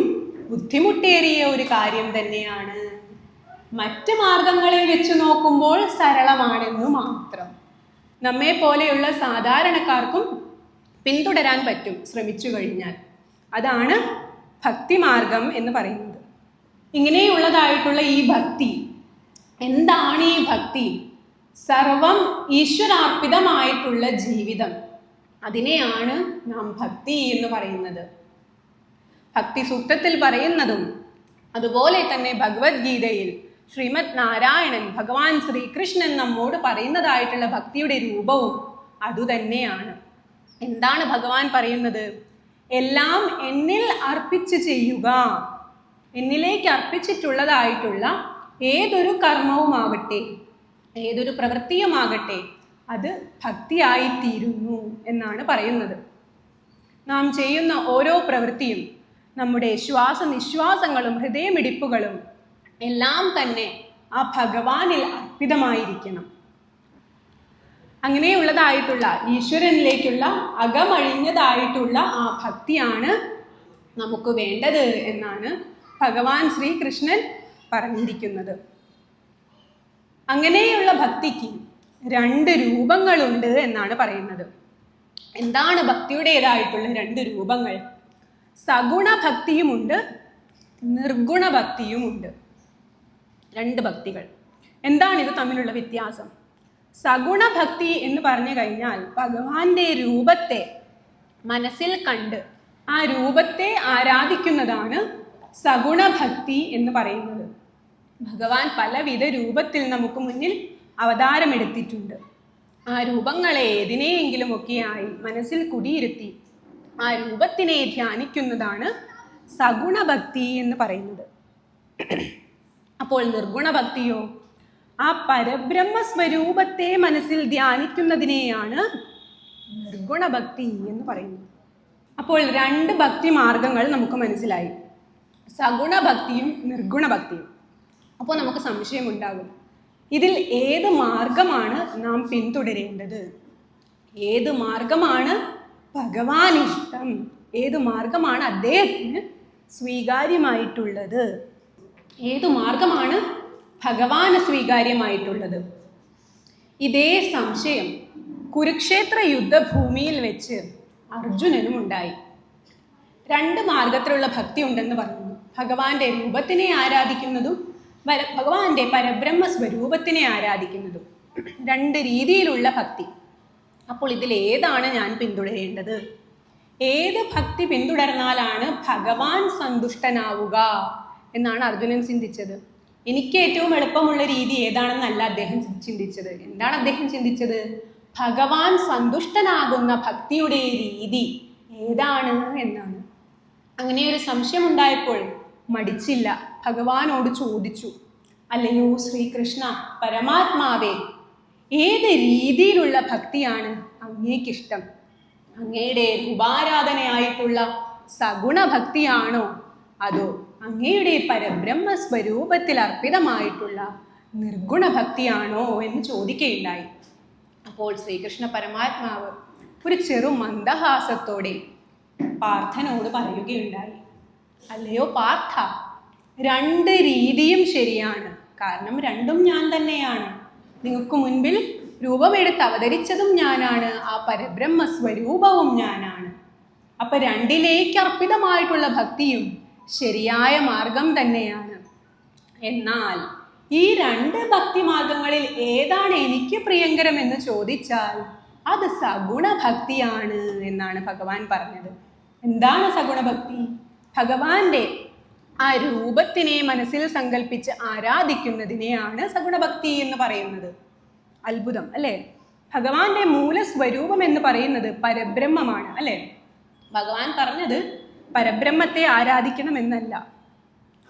ബുദ്ധിമുട്ടേറിയ ഒരു കാര്യം തന്നെയാണ്. മറ്റ് മാർഗങ്ങളെ വെച്ച് നോക്കുമ്പോൾ സരളമാണെന്നു മാത്രം. നമ്മെ പോലെയുള്ള സാധാരണക്കാർക്കും പിന്തുടരാൻ പറ്റും ശ്രമിച്ചു കഴിഞ്ഞാൽ. അതാണ് ഭക്തിമാർഗം എന്ന് പറയുന്നത്. ഇങ്ങനെയുള്ളതായിട്ടുള്ള ഈ ഭക്തി, എന്താണ് ഈ ഭക്തി? സർവം ഈശ്വരാർപ്പിതമായിട്ടുള്ള ജീവിതം, അതിനെയാണ് നാം ഭക്തി എന്ന് പറയുന്നത്. ഭക്തി സൂക്തത്തിൽ പറയുന്നതും അതുപോലെ തന്നെ ഭഗവത്ഗീതയിൽ ശ്രീമദ് നാരായണൻ ഭഗവാൻ ശ്രീകൃഷ്ണൻ നമ്മോട് പറയുന്നതായിട്ടുള്ള ഭക്തിയുടെ രൂപവും അതുതന്നെയാണ്. എന്താണ് ഭഗവാൻ പറയുന്നത്? എല്ലാം എന്നിൽ അർപ്പിച്ച് ചെയ്യുക. എന്നിലേക്ക് അർപ്പിച്ചിട്ടുള്ളതായിട്ടുള്ള ഏതൊരു കർമ്മവുമാകട്ടെ, ഏതൊരു പ്രവൃത്തിയുമാകട്ടെ, അത് ഭക്തിയായിത്തീരുന്നു എന്നാണ് പറയുന്നത്. നാം ചെയ്യുന്ന ഓരോ പ്രവൃത്തിയും, നമ്മുടെ ശ്വാസനിശ്വാസങ്ങളും ഹൃദയമിടിപ്പുകളും എല്ലാം തന്നെ ആ ഭഗവാനിൽ അർപ്പിതമായിരിക്കണം. അങ്ങനെയുള്ളതായിട്ടുള്ള ഈശ്വരനിലേക്കുള്ള അകമഴിഞ്ഞതായിട്ടുള്ള ആ ഭക്തിയാണ് നമുക്ക് വേണ്ടത് എന്നാണ് ഭഗവാൻ ശ്രീകൃഷ്ണൻ പറഞ്ഞിരിക്കുന്നത്. അങ്ങനെയുള്ള ഭക്തിക്ക് 2 രൂപങ്ങളുണ്ട് എന്നാണ് പറയുന്നത്. എന്താണ് ഭക്തിയുടേതായിട്ടുള്ള 2 രൂപങ്ങൾ? സഗുണ ഭക്തിയുമുണ്ട്, നിർഗുണ ഭക്തിയുമുണ്ട്. 2 ഭക്തികൾ. എന്താണ് ഇത് തമ്മിലുള്ള വ്യത്യാസം? സഗുണ ഭക്തി എന്ന് പറഞ്ഞു കഴിഞ്ഞാൽ ഭഗവാന്റെ രൂപത്തെ മനസ്സിൽ കണ്ട് ആ രൂപത്തെ ആരാധിക്കുന്നതാണ് സഗുണ ഭക്തി എന്ന് പറയുന്നത്. ഭഗവാൻ പലവിധ രൂപത്തിൽ നമുക്ക് മുന്നിൽ അവതാരമെടുത്തിട്ടുണ്ട്. ആ രൂപങ്ങളെ ഏതിനെയെങ്കിലുമൊക്കെയായി മനസ്സിൽ കുടിയിരുത്തി ആ രൂപത്തിനെ ധ്യാനിക്കുന്നതാണ് സഗുണ ഭക്തി എന്ന് പറയുന്നത്. അപ്പോൾ നിർഗുണ ഭക്തിയോ? ആ പരബ്രഹ്മ സ്വരൂപത്തെ മനസ്സിൽ ധ്യാനിക്കുന്നതിനെയാണ് നിർഗുണ ഭക്തി എന്ന് പറയുന്നത്. അപ്പോൾ 2 ഭക്തി മാർഗങ്ങൾ നമുക്ക് മനസ്സിലായി, സഗുണ ഭക്തിയും നിർഗുണ ഭക്തിയും. അപ്പോൾ നമുക്ക് സംശയമുണ്ടാകും, ഇതിൽ ഏത് മാർഗമാണ് നാം പിന്തുടരേണ്ടത്? ഏത് മാർഗമാണ് ഭഗവാൻ ഇഷ്ടം? ഏത് മാർഗമാണ് അദ്ദേഹത്തിന് സ്വീകാര്യമായിട്ടുള്ളത്? ഏതു മാർഗമാണ് ഭഗവാന് സ്വീകാര്യമായിട്ടുള്ളത്? ഇതേ സംശയം കുരുക്ഷേത്ര യുദ്ധഭൂമിയിൽ വെച്ച് അർജുനനും ഉണ്ടായി. 2 മാർഗത്തിലുള്ള ഭക്തി ഉണ്ടെന്ന് പറയുന്നു. ഭഗവാന്റെ രൂപത്തിനെ ആരാധിക്കുന്നതും ഭഗവാന്റെ പരബ്രഹ്മ സ്വരൂപത്തിനെ ആരാധിക്കുന്നതും 2 രീതിയിലുള്ള ഭക്തി. അപ്പോൾ ഇതിൽ ഏതാണ് ഞാൻ പിന്തുടരേണ്ടത്? ഏത് ഭക്തി പിന്തുടർന്നാലാണ് ഭഗവാൻ സന്തുഷ്ടനാവുക എന്നാണ് അർജുനൻ ചിന്തിച്ചത്. എനിക്ക് ഏറ്റവും എളുപ്പമുള്ള രീതി ഏതാണെന്നല്ല അദ്ദേഹം ചിന്തിച്ചത്. എന്താണ് അദ്ദേഹം ചിന്തിച്ചത്? ഭഗവാൻ സന്തുഷ്ടനാകുന്ന ഭക്തിയുടെ രീതി ഏതാണ് എന്നാണ്. അങ്ങനെ ഒരു സംശയം ഉണ്ടായപ്പോൾ മടിച്ചില്ല, ഭഗവാനോട് ചോദിച്ചു, അല്ലയോ ശ്രീകൃഷ്ണ പരമാത്മാവേ, ഏത് രീതിയിലുള്ള ഭക്തിയാണ് അങ്ങേക്കിഷ്ടം? അങ്ങയുടെ രൂപാരാധനയായിട്ടുള്ള സഗുണ ഭക്തിയാണോ, അതോ അങ്ങയുടെ പരബ്രഹ്മ സ്വരൂപത്തിൽ അർപ്പിതമായിട്ടുള്ള നിർഗുണ ഭക്തിയാണോ എന്ന് ചോദിക്കുകയുണ്ടായി. അപ്പോൾ ശ്രീകൃഷ്ണ പരമാത്മാവ് ഒരു ചെറു മന്ദഹാസത്തോടെ പാർത്ഥനോട് പറയുകയുണ്ടായി, അല്ലയോ പാർത്ഥ, 2 രീതിയും ശരിയാണ്. കാരണം 2ഉം ഞാൻ തന്നെയാണ്. നിങ്ങൾക്ക് മുൻപിൽ രൂപമെടുത്ത് അവതരിച്ചതും ഞാനാണ്, ആ പരബ്രഹ്മ സ്വരൂപവും ഞാനാണ്. അപ്പൊ 2ലേക്ക് അർപ്പിതമായിട്ടുള്ള ഭക്തിയും ശരിയായ മാർഗം തന്നെയാണ്. എന്നാൽ ഈ 2 ഭക്തി മാർഗങ്ങളിൽ ഏതാണ് എനിക്ക് പ്രിയങ്കരം എന്ന് ചോദിച്ചാൽ അത് സഗുണ ഭക്തിയാണ് എന്നാണ് ഭഗവാൻ പറഞ്ഞത്. എന്താണ് സഗുണ ഭക്തി? ഭഗവാന്റെ ആ രൂപത്തിനെ മനസ്സിൽ സങ്കല്പിച്ച് ആരാധിക്കുന്നതിനെയാണ് സഗുണ ഭക്തി എന്ന് പറയുന്നത്. അത്ഭുതം അല്ലേ? ഭഗവാന്റെ മൂലസ്വരൂപം എന്ന് പറയുന്നത് പരബ്രഹ്മമാണ് അല്ലേ? ഭഗവാൻ പറഞ്ഞത് പരബ്രഹ്മത്തെ ആരാധിക്കണം എന്നല്ല,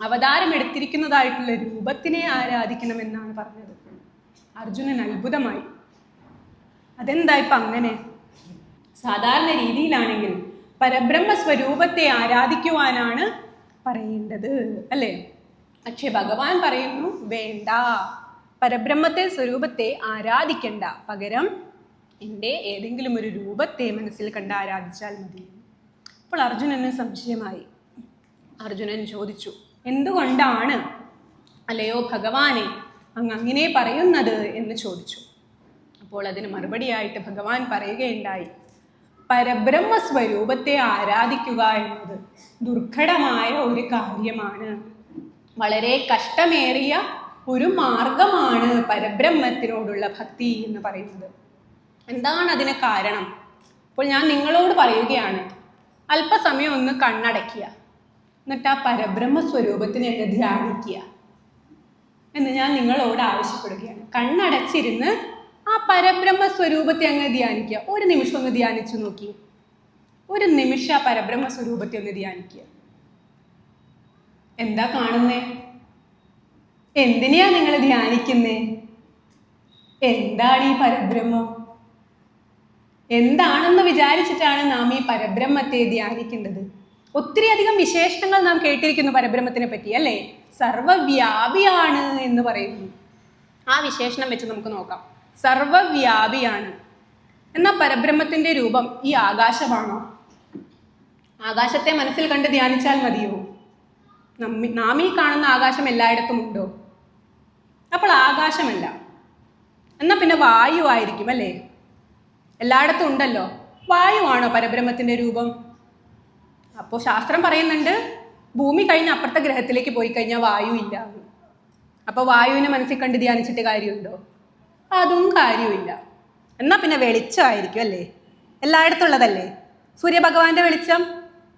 അവതാരം എടുത്തിരിക്കുന്നതായിട്ടുള്ള രൂപത്തിനെ ആരാധിക്കണം എന്നാണ് പറഞ്ഞത്. അർജുനൻ അത്ഭുതമായി. അതെന്താ ഇപ്പം അങ്ങനെ? സാധാരണ രീതിയിലാണെങ്കിൽ പരബ്രഹ്മ സ്വരൂപത്തെ ആരാധിക്കുവാനാണ് പറയേണ്ടത് അല്ലേ? പക്ഷെ ഭഗവാൻ പറയുന്നു, വേണ്ട, പരബ്രഹ്മത്തെ സ്വരൂപത്തെ ആരാധിക്കണ്ട, പകരം എൻ്റെ ഏതെങ്കിലും ഒരു രൂപത്തെ മനസ്സിൽ കണ്ട് ആരാധിച്ചാൽ മതി. അപ്പോൾ അപ്പോൾ അർജുനന് സംശയമായി. അർജുനൻ ചോദിച്ചു, എന്തുകൊണ്ടാണ് അല്ലയോ ഭഗവാനെ അങ്ങ് അങ്ങനെ പറയുന്നത് എന്ന് ചോദിച്ചു. അപ്പോൾ അതിന് മറുപടിയായിട്ട് ഭഗവാൻ പറയുകയുണ്ടായി, പരബ്രഹ്മസ്വരൂപത്തെ ആരാധിക്കുക എന്നത് ദുർഘടമായ ഒരു കാര്യമാണ്. വളരെ കഷ്ടമേറിയ ഒരു മാർഗമാണ് പരബ്രഹ്മത്തിനോടുള്ള ഭക്തി എന്ന് പറയുന്നത്. എന്താണ് അതിന് കാരണം? അപ്പോൾ ഞാൻ നിങ്ങളോട് പറയുകയാണ്, അല്പസമയം ഒന്ന് കണ്ണടയ്ക്കുക, എന്നിട്ട് ആ പരബ്രഹ്മ സ്വരൂപത്തിനെ അങ്ങ് ധ്യാനിക്കുക എന്ന് ഞാൻ നിങ്ങളോട് ആവശ്യപ്പെടുകയാണ്. കണ്ണടച്ചിരുന്ന് ആ പരബ്രഹ്മ സ്വരൂപത്തെ അങ്ങ് ധ്യാനിക്കുക. ഒരു നിമിഷം ഒന്ന് ധ്യാനിച്ചു നോക്കി. ഒരു നിമിഷം ആ പരബ്രഹ്മ സ്വരൂപത്തെ ഒന്ന് ധ്യാനിക്കുക. എന്താ കാണുന്നേ? എന്തിനെയാ നിങ്ങൾ ധ്യാനിക്കുന്നേ? എന്താണ് ഈ പരബ്രഹ്മം? എന്താണെന്ന് വിചാരിച്ചിട്ടാണ് നാം ഈ പരബ്രഹ്മത്തെ ധ്യാനിക്കേണ്ടത്? ഒത്തിരി അധികം വിശേഷണങ്ങൾ നാം കേട്ടിരിക്കുന്നു പരബ്രഹ്മത്തിനെ പറ്റി, അല്ലേ? സർവവ്യാപിയാണ് എന്ന് പറയുന്നു. ആ വിശേഷണം വെച്ച് നമുക്ക് നോക്കാം. സർവവ്യാപിയാണ്. എന്നാൽ പരബ്രഹ്മത്തിന്റെ രൂപം ഈ ആകാശമാണോ? ആകാശത്തെ മനസ്സിൽ കണ്ട് ധ്യാനിച്ചാൽ മതിയോ? നാം ഈ കാണുന്ന ആകാശം എല്ലായിടത്തും ഉണ്ടോ? അപ്പോൾ ആകാശമല്ല. എന്നാൽ പിന്നെ വായു ആയിരിക്കും, അല്ലേ? എല്ലായിടത്തും ഉണ്ടല്ലോ. വായുവാണോ പരബ്രഹ്മത്തിന്റെ രൂപം? അപ്പോൾ ശാസ്ത്രം പറയുന്നുണ്ട്, ഭൂമി കഴിഞ്ഞ് അപ്പുറത്തെ ഗ്രഹത്തിലേക്ക് പോയി കഴിഞ്ഞാൽ വായു ഇല്ല. അപ്പോൾ വായുവിനെ മനസ്സിൽ കണ്ട് ധ്യാനിച്ചിട്ട് കാര്യമുണ്ടോ? അതും കാര്യമില്ല. എന്നാൽ പിന്നെ വെളിച്ചമായിരിക്കും, അല്ലേ? എല്ലായിടത്തും ഉള്ളതല്ലേ? സൂര്യഭഗവാന്റെ വെളിച്ചം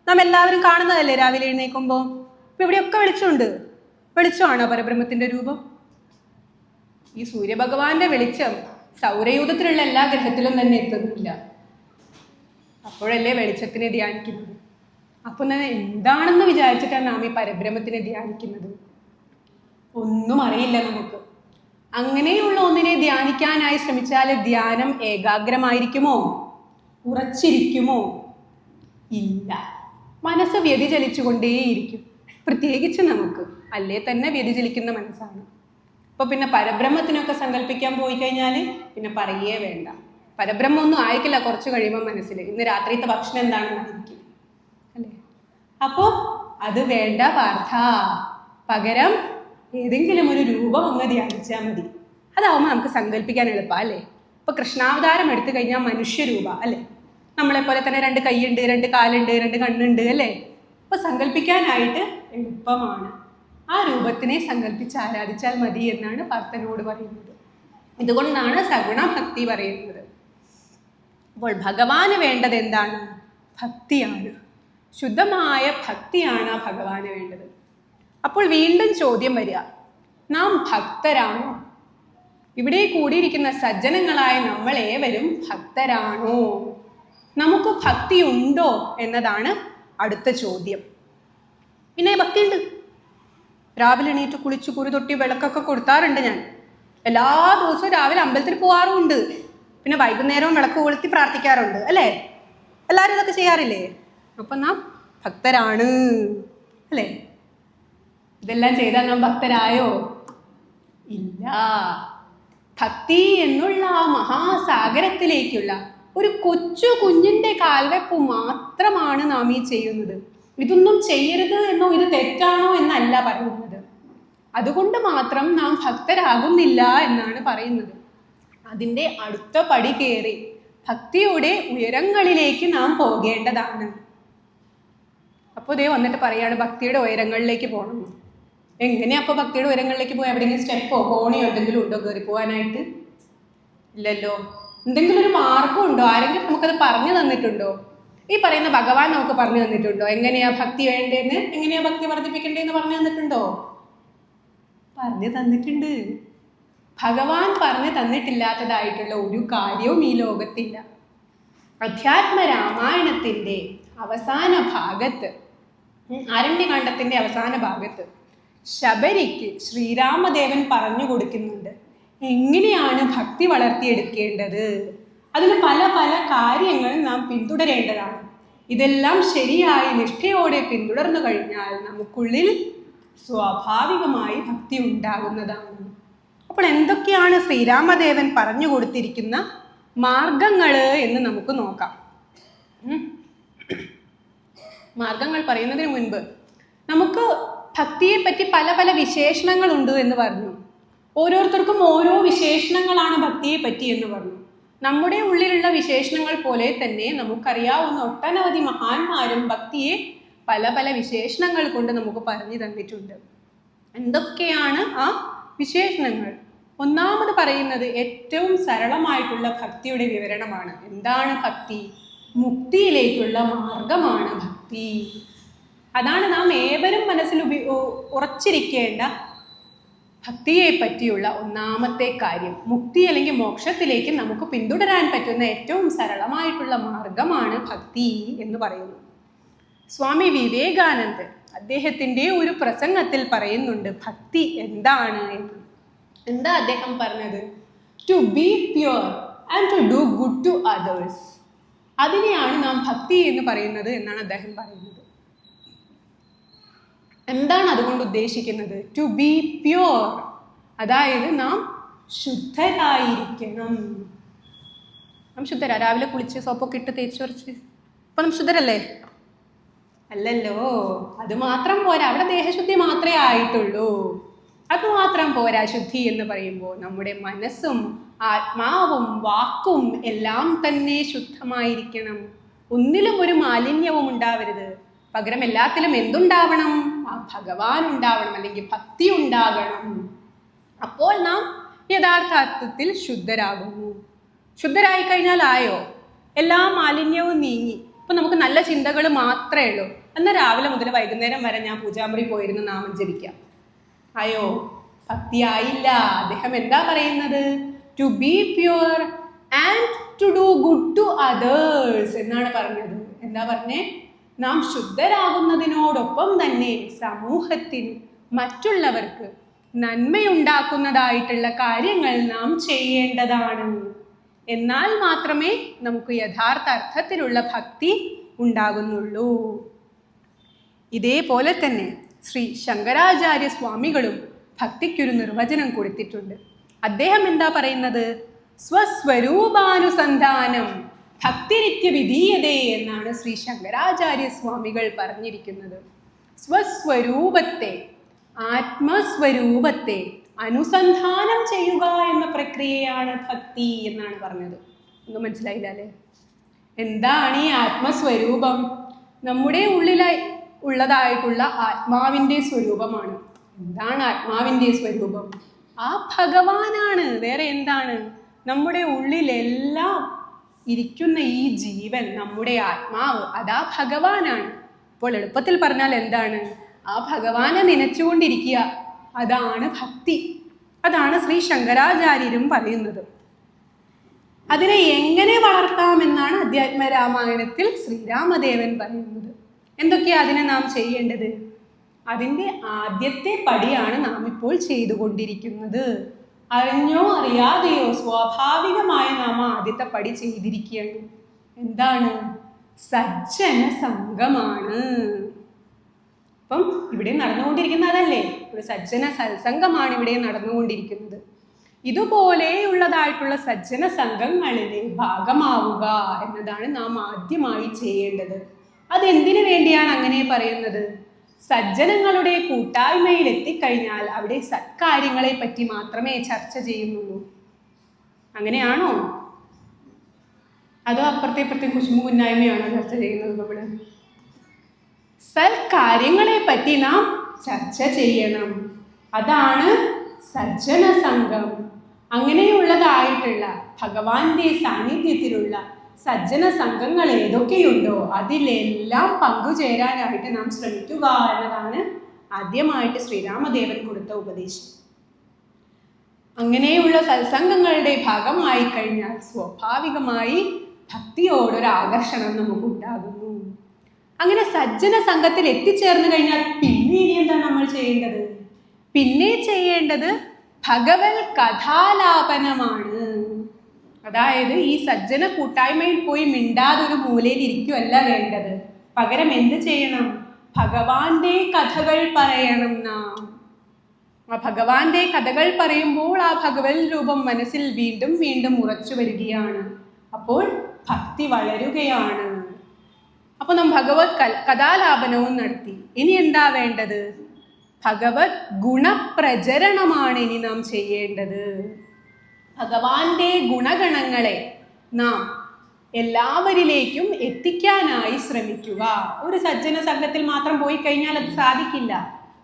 നാം എല്ലാവരും കാണുന്നതല്ലേ രാവിലെ എഴുന്നേൽക്കുമ്പോൾ? ഇപ്പം ഇവിടെയൊക്കെ വെളിച്ചമുണ്ട്. വെളിച്ചമാണോ പരബ്രഹ്മത്തിന്റെ രൂപം? ഈ സൂര്യഭഗവാന്റെ വെളിച്ചം സൗരയൂഥത്തിലുള്ള എല്ലാ ഗ്രഹത്തിലും തന്നെ എത്തുന്നില്ല. അപ്പോഴല്ലേ വെളിച്ചത്തിനെ ധ്യാനിക്കുന്നത്. അപ്പം തന്നെ എന്താണെന്ന് വിചാരിച്ചിട്ടാണ് നാം ഈ പരബ്രഹ്മത്തിനെ ധ്യാനിക്കുന്നത്? ഒന്നും അറിയില്ല നമുക്ക്. അങ്ങനെയുള്ള ഒന്നിനെ ധ്യാനിക്കാനായി ശ്രമിച്ചാൽ ധ്യാനം ഏകാഗ്രമായിരിക്കുമോ? ഉറച്ചിരിക്കുമോ? ഇല്ല. മനസ്സ് വ്യതിചലിച്ചുകൊണ്ടേയിരിക്കും. പ്രത്യേകിച്ച് നമുക്ക് അല്ലേ തന്നെ വ്യതിചലിക്കുന്ന മനസ്സാണ്. അപ്പോൾ പിന്നെ പരബ്രഹ്മത്തിനൊക്കെ സങ്കല്പിക്കാൻ പോയി കഴിഞ്ഞാൽ പിന്നെ പറയേ വേണ്ട. പരബ്രഹ്മം ഒന്നും ആയിരിക്കില്ല കുറച്ച് കഴിയുമ്പോൾ മനസ്സിൽ. ഇന്ന് രാത്രിയത്തെ ഭക്ഷണം എന്താണെന്നായിരിക്കും, അല്ലേ? അപ്പോൾ അത് വേണ്ട പാർത്ഥ. പകരം ഏതെങ്കിലും ഒരു രൂപം ഒന്ന് ധ്യാനിച്ചാൽ മതി. അതാവുമ്പോൾ നമുക്ക് സങ്കല്പിക്കാൻ എളുപ്പമാണ്, അല്ലേ? ഇപ്പോൾ കൃഷ്ണാവതാരം എടുത്തു കഴിഞ്ഞാൽ മനുഷ്യരൂപ, അല്ലേ? നമ്മളെപ്പോലെ തന്നെ 2 കൈയുണ്ട്, 2 കാലുണ്ട്, 2 കണ്ണുണ്ട്, അല്ലേ? അപ്പോൾ സങ്കല്പിക്കാനായിട്ട് എളുപ്പമാണ്. ആ രൂപത്തിനെ സങ്കല്പിച്ച് ആരാധിച്ചാൽ മതി എന്നാണ് ഭക്തനോട് പറയുന്നത്. ഇതുകൊണ്ടാണ് സഗുണഭക്തി പറയുന്നത്. അപ്പോൾ ഭഗവാന് വേണ്ടത് എന്താണ്? ഭക്തിയാണ്. ശുദ്ധമായ ഭക്തിയാണ് ആ ഭഗവാന് വേണ്ടത്. അപ്പോൾ വീണ്ടും ചോദ്യം വരിക, നാം ഭക്തരാണോ? ഇവിടെ കൂടിയിരിക്കുന്ന സജ്ജനങ്ങളായ നമ്മളേവരും ഭക്തരാണോ? നമുക്ക് ഭക്തി ഉണ്ടോ എന്നതാണ് അടുത്ത ചോദ്യം. പിന്നെ ഭക്തിയുണ്ട്. രാവിലെ എണീറ്റ് കുളിച്ച് കുരു തൊട്ടി വിളക്കൊക്കെ കൊടുത്താറുണ്ട് ഞാൻ. എല്ലാ ദിവസവും രാവിലെ അമ്പലത്തിൽ പോകാറുമുണ്ട്. പിന്നെ വൈകുന്നേരവും വിളക്ക് കൊളുത്തി പ്രാർത്ഥിക്കാറുണ്ട്, അല്ലേ? എല്ലാവരും ഇതൊക്കെ ചെയ്യാറില്ലേ? അപ്പം നാം ഭക്തരാണ്, അല്ലേ? ഇതെല്ലാം ചെയ്താൽ നാം ഭക്തരായോ? ഇല്ല. ഭക്തി എന്നുള്ള ആ മഹാസാഗരത്തിലേക്കുള്ള ഒരു കൊച്ചു കുഞ്ഞിൻ്റെ കാൽവെപ്പ് മാത്രമാണ് നാം ഈ ചെയ്യുന്നത്. ഇതൊന്നും ചെയ്യരുത് എന്നോ ഇത് തെറ്റാണോ എന്നല്ല പറയുന്നത്. അതുകൊണ്ട് മാത്രം നാം ഭക്തരാകുന്നില്ല എന്നാണ് പറയുന്നത്. അതിൻ്റെ അടുത്ത പടി കയറി ഭക്തിയുടെ ഉയരങ്ങളിലേക്ക് നാം പോകേണ്ടതാണ്. അപ്പോൾ ദേ വന്നിട്ട് പറയാണ് ഭക്തിയുടെ ഉയരങ്ങളിലേക്ക് പോകണം. എങ്ങനെയാ അപ്പോൾ ഭക്തിയുടെ ഉയരങ്ങളിലേക്ക് പോയി? എവിടെയെങ്കിലും സ്റ്റെപ്പോ കോണിയോ എന്തെങ്കിലും ഉണ്ടോ കയറി പോകാനായിട്ട്? ഇല്ലല്ലോ. എന്തെങ്കിലും ഒരു മാർഗം ഉണ്ടോ? ആരെങ്കിലും നമുക്കത് പറഞ്ഞു തന്നിട്ടുണ്ടോ? ഈ പറയുന്ന ഭഗവാൻ നമുക്ക് പറഞ്ഞു തന്നിട്ടുണ്ടോ? എങ്ങനെയാ ഭക്തി വേണ്ടതെന്ന്, എങ്ങനെയാ ഭക്തി വർദ്ധിപ്പിക്കേണ്ടതെന്ന് പറഞ്ഞു തന്നിട്ടുണ്ടോ? പറഞ്ഞു തന്നിട്ടുണ്ട്. ഭഗവാൻ പറഞ്ഞു തന്നിട്ടില്ലാത്തതായിട്ടുള്ള ഒരു കാര്യവും ഈ ലോകത്തില്ല. അധ്യാത്മ രാമായണത്തിൻ്റെ അവസാന ഭാഗത്ത്, ആരണ്യകാണ്ഡത്തിൻ്റെ അവസാന ഭാഗത്ത് ശബരിക്ക് ശ്രീരാമദേവൻ പറഞ്ഞു കൊടുക്കുന്നുണ്ട് എങ്ങനെയാണ് ഭക്തി വളർത്തിയെടുക്കേണ്ടത്. അതിന് പല പല കാര്യങ്ങൾ നാം പിന്തുടരേണ്ടതാണ്. ഇതെല്ലാം ശരിയായി നിഷ്ഠയോടെ പിന്തുടർന്നു കഴിഞ്ഞാൽ നമുക്കുള്ളിൽ സ്വാഭാവികമായി ഭക്തി ഉണ്ടാകുന്നതാണ്. അപ്പോൾ എന്തൊക്കെയാണ് ശ്രീരാമദേവൻ പറഞ്ഞു കൊടുത്തിരിക്കുന്ന മാർഗങ്ങൾ എന്ന് നമുക്ക് നോക്കാം. മാർഗങ്ങൾ പറയുന്നതിന് മുൻപ് നമുക്ക് ഭക്തിയെ പറ്റി പല പല വിശേഷണങ്ങളുണ്ട് എന്ന് പറഞ്ഞു. ഓരോരുത്തർക്കും ഓരോ വിശേഷണങ്ങളാണ് ഭക്തിയെ പറ്റി എന്ന് പറഞ്ഞു. നമ്മുടെ ഉള്ളിലുള്ള വിശേഷണങ്ങൾ പോലെ തന്നെ നമുക്കറിയാവുന്ന ഒട്ടനവധി മഹാന്മാരും ഭക്തിയെ പല പല വിശേഷണങ്ങൾ കൊണ്ട് നമുക്ക് പറഞ്ഞു തന്നിട്ടുണ്ട്. എന്തൊക്കെയാണ് ആ വിശേഷണങ്ങൾ? ഒന്നാമത് പറയുന്നത് ഏറ്റവും സരളമായിട്ടുള്ള ഭക്തിയുടെ വിവരണമാണ്. എന്താണ് ഭക്തി? മുക്തിയിലേക്കുള്ള മാർഗമാണ് ഭക്തി. അതാണ് നാം ഏവരും മനസ്സിൽ ഉറച്ചിരിക്കേണ്ട ഭക്തിയെ പറ്റിയുള്ള ഒന്നാമത്തെ കാര്യം. മുക്തി അല്ലെങ്കിൽ മോക്ഷത്തിലേക്ക് നമുക്ക് പിന്തുടരാൻ പറ്റുന്ന ഏറ്റവും സരളമായിട്ടുള്ള മാർഗമാണ് ഭക്തി എന്ന് പറയുന്നു. സ്വാമി വിവേകാനന്ദൻ അദ്ദേഹത്തിൻ്റെ ഒരു പ്രസംഗത്തിൽ പറയുന്നുണ്ട് ഭക്തി എന്താണ് എന്ന്. എന്താ അദ്ദേഹം പറഞ്ഞത്? To be pure and to do good to others. അതിനെയാണ് നാം ഭക്തി എന്ന് പറയുന്നത് എന്നാണ് അദ്ദേഹം പറയുന്നത്. എന്താണ് അതുകൊണ്ട് ഉദ്ദേശിക്കുന്നത്? ടു ബി പ്യുവർ, അതായത് നാം ശുദ്ധരായിരിക്കണം. നാം ശുദ്ധരാ? രാവിലെ കുളിച്ച് സോപ്പൊക്കെ ഇട്ട് തേച്ച് വരച്ച് ഇപ്പം നാം ശുദ്ധരല്ലേ? അല്ലല്ലോ. അത് മാത്രം പോരാ, അവിടെ ദേഹശുദ്ധി മാത്രമേ ആയിട്ടുള്ളൂ. അത് മാത്രം പോരാ. ശുദ്ധി എന്ന് പറയുമ്പോൾ നമ്മുടെ മനസ്സും ആത്മാവും വാക്കും എല്ലാം തന്നെ ശുദ്ധമായിരിക്കണം. ഒന്നിലും ഒരു മാലിന്യവും ഉണ്ടാവരുത്. പകരം എല്ലാത്തിലും എന്തുണ്ടാവണം? ആ ഭഗവാൻ ഉണ്ടാവണം, അല്ലെങ്കിൽ ഭക്തി ഉണ്ടാകണം. അപ്പോൾ നാം യഥാർത്ഥത്തിൽ ശുദ്ധരാകുന്നു. ശുദ്ധരായി കഴിഞ്ഞാൽ ആയോ? എല്ലാ മാലിന്യവും നീങ്ങി. ഇപ്പം നമുക്ക് നല്ല ചിന്തകൾ മാത്രമേ ഉള്ളൂ. എന്നാൽ രാവിലെ മുതൽ വൈകുന്നേരം വരെ ഞാൻ പൂജാമുറി പോയിരുന്ന് നാമം ജപിക്കാം. ആയോ? ഭക്തി ആയില്ല. അദ്ദേഹം എന്താ പറയുന്നത്? To be pure and to do good to others എന്നാണ് പറഞ്ഞത്. എന്താ പറഞ്ഞേ? നാം ശുദ്ധരാകുന്നതിനോടൊപ്പം തന്നെ സമൂഹത്തിന്, മറ്റുള്ളവർക്ക് നന്മയുണ്ടാക്കുന്നതായിട്ടുള്ള കാര്യങ്ങൾ നാം ചെയ്യേണ്ടതാണ്. എന്നാൽ മാത്രമേ നമുക്ക് യഥാർത്ഥ അർത്ഥത്തിലുള്ള ഭക്തി ഉണ്ടാകുന്നുള്ളൂ. ഇതേപോലെ തന്നെ ശ്രീ ശങ്കരാചാര്യ സ്വാമികളും ഭക്തിക്കൊരു നിർവചനം കൊടുത്തിട്ടുണ്ട്. അദ്ദേഹം എന്താ പറയുന്നത്? സ്വസ്വരൂപാനുസന്ധാനം ഭക്തിരിത്യ വിധീയതേ എന്നാണ് ശ്രീ ശങ്കരാചാര്യ സ്വാമികൾ പറഞ്ഞിരിക്കുന്നത്. സ്വസ്വരൂപത്തെ, ആത്മസ്വരൂപത്തെ അനുസന്ധാനം ചെയ്യുക എന്ന പ്രക്രിയയാണ് ഭക്തി എന്നാണ് പറഞ്ഞത്. ഒന്നും മനസ്സിലായില്ല അല്ലേ? എന്താണ് ഈ ആത്മസ്വരൂപം? നമ്മുടെ ഉള്ളിലായി ഉള്ളതായിട്ടുള്ള ആത്മാവിൻ്റെ സ്വരൂപമാണ്. എന്താണ് ആത്മാവിൻ്റെ സ്വരൂപം? ആ ഭഗവാനാണ്. വേറെ എന്താണ്? നമ്മുടെ ഉള്ളിലെല്ലാം ഇരിക്കുന്ന ഈ ജീവൻ, നമ്മുടെ ആത്മാവ്, അതാ ഭഗവാനാണ്. അപ്പോൾ എളുപ്പത്തിൽ പറഞ്ഞാൽ എന്താണ്? ആ ഭഗവാനെ നനച്ചുകൊണ്ടിരിക്കുക. അതാണ് ഭക്തി. അതാണ് ശ്രീ ശങ്കരാചാര്യരും പറയുന്നത്. അതിനെ എങ്ങനെ വളർത്താമെന്നാണ് അധ്യാത്മരാമായണത്തിൽ ശ്രീരാമദേവൻ പറയുന്നത്. എന്തൊക്കെയാ അതിനെ നാം ചെയ്യേണ്ടത്? അതിൻ്റെ ആദ്യത്തെ പടിയാണ് നാം ഇപ്പോൾ ചെയ്തുകൊണ്ടിരിക്കുന്നത്. അറിഞ്ഞോ അറിയാതെയോ സ്വാഭാവികമായ നാം ആദ്യത്തെ പടി ചെയ്തിരിക്കുകയാണ്. എന്താണ്? സജ്ജന സംഘമാണ്. അപ്പം ഇവിടെ നടന്നുകൊണ്ടിരിക്കുന്ന അതല്ലേ? ഒരു സജ്ജന സത്സംഗമാണ് ഇവിടെ നടന്നുകൊണ്ടിരിക്കുന്നത്. ഇതുപോലെയുള്ളതായിട്ടുള്ള സജ്ജന സംഘങ്ങളിലെ ഭാഗമാവുക എന്നതാണ് നാം ആദ്യമായി ചെയ്യേണ്ടത്. അതെന്തിനു വേണ്ടിയാണ് അങ്ങനെ പറയുന്നത്? സജ്ജനങ്ങളുടെ കൂട്ടായ്മയിൽ എത്തിക്കഴിഞ്ഞാൽ അവിടെ സത്കാര്യങ്ങളെ പറ്റി മാത്രമേ ചർച്ച ചെയ്യുന്നുള്ളൂ. അങ്ങനെയാണോ? അതോ അപ്പുറത്തെ കുശുമ്പ് കുന്നായ്മയാണോ ചർച്ച ചെയ്യുന്നത്? നമ്മൾ സൽക്കാര്യങ്ങളെ പറ്റി നാം ചർച്ച ചെയ്യണം. അതാണ് സജ്ജന സംഘം. അങ്ങനെയുള്ളതായിട്ടുള്ള ഭഗവാന്റെ സാന്നിധ്യത്തിലുള്ള സജ്ജന സംഘങ്ങൾ ഏതൊക്കെയുണ്ടോ അതിലെല്ലാം പങ്കുചേരാനായിട്ട് നാം ശ്രമിക്കുക എന്നതാണ് ആദ്യമായിട്ട് ശ്രീരാമദേവൻ കൊടുത്ത ഉപദേശം. അങ്ങനെയുള്ള സത്സംഗങ്ങളുടെ ഭാഗമായി കഴിഞ്ഞാൽ സ്വാഭാവികമായി ഭക്തിയോടൊരു ആകർഷണം നമുക്കുണ്ടാകുന്നു. അങ്ങനെ സജ്ജന സംഘത്തിൽ എത്തിച്ചേർന്ന് കഴിഞ്ഞാൽ പിന്നെ ഇനി എന്താ നമ്മൾ ചെയ്യേണ്ടത്? പിന്നെ ചെയ്യേണ്ടത് ഭഗവത് കഥാലാപനമാണ്. അതായത് ഈ സജ്ജന കൂട്ടായ്മയിൽ പോയി മിണ്ടാതൊരു മൂലയിൽ ഇരിക്കുകയല്ല വേണ്ടത്. പകരം എന്ത് ചെയ്യണം? ഭഗവാന്റെ കഥകൾ പറയണം നാം. ആ ഭഗവാന്റെ കഥകൾ പറയുമ്പോൾ ആ ഭഗവത് രൂപം മനസ്സിൽ വീണ്ടും വീണ്ടും ഉറച്ചു വരികയാണ്. അപ്പോൾ ഭക്തി വളരുകയാണ്. അപ്പൊ നാം ഭഗവത് കഥാലാപനവും നടത്തി. ഇനി എന്താ വേണ്ടത്? ഭഗവത് ഗുണപ്രചരണമാണ് ഇനി നാം ചെയ്യേണ്ടത്. ഭഗവാന്റെ ഗുണഗണങ്ങളെ നാം എല്ലാവരിലേക്കും എത്തിക്കാനായി ശ്രമിക്കുക. ഒരു സജ്ജന സംഘത്തിൽ മാത്രം പോയി കഴിഞ്ഞാൽ അത് സാധിക്കില്ല.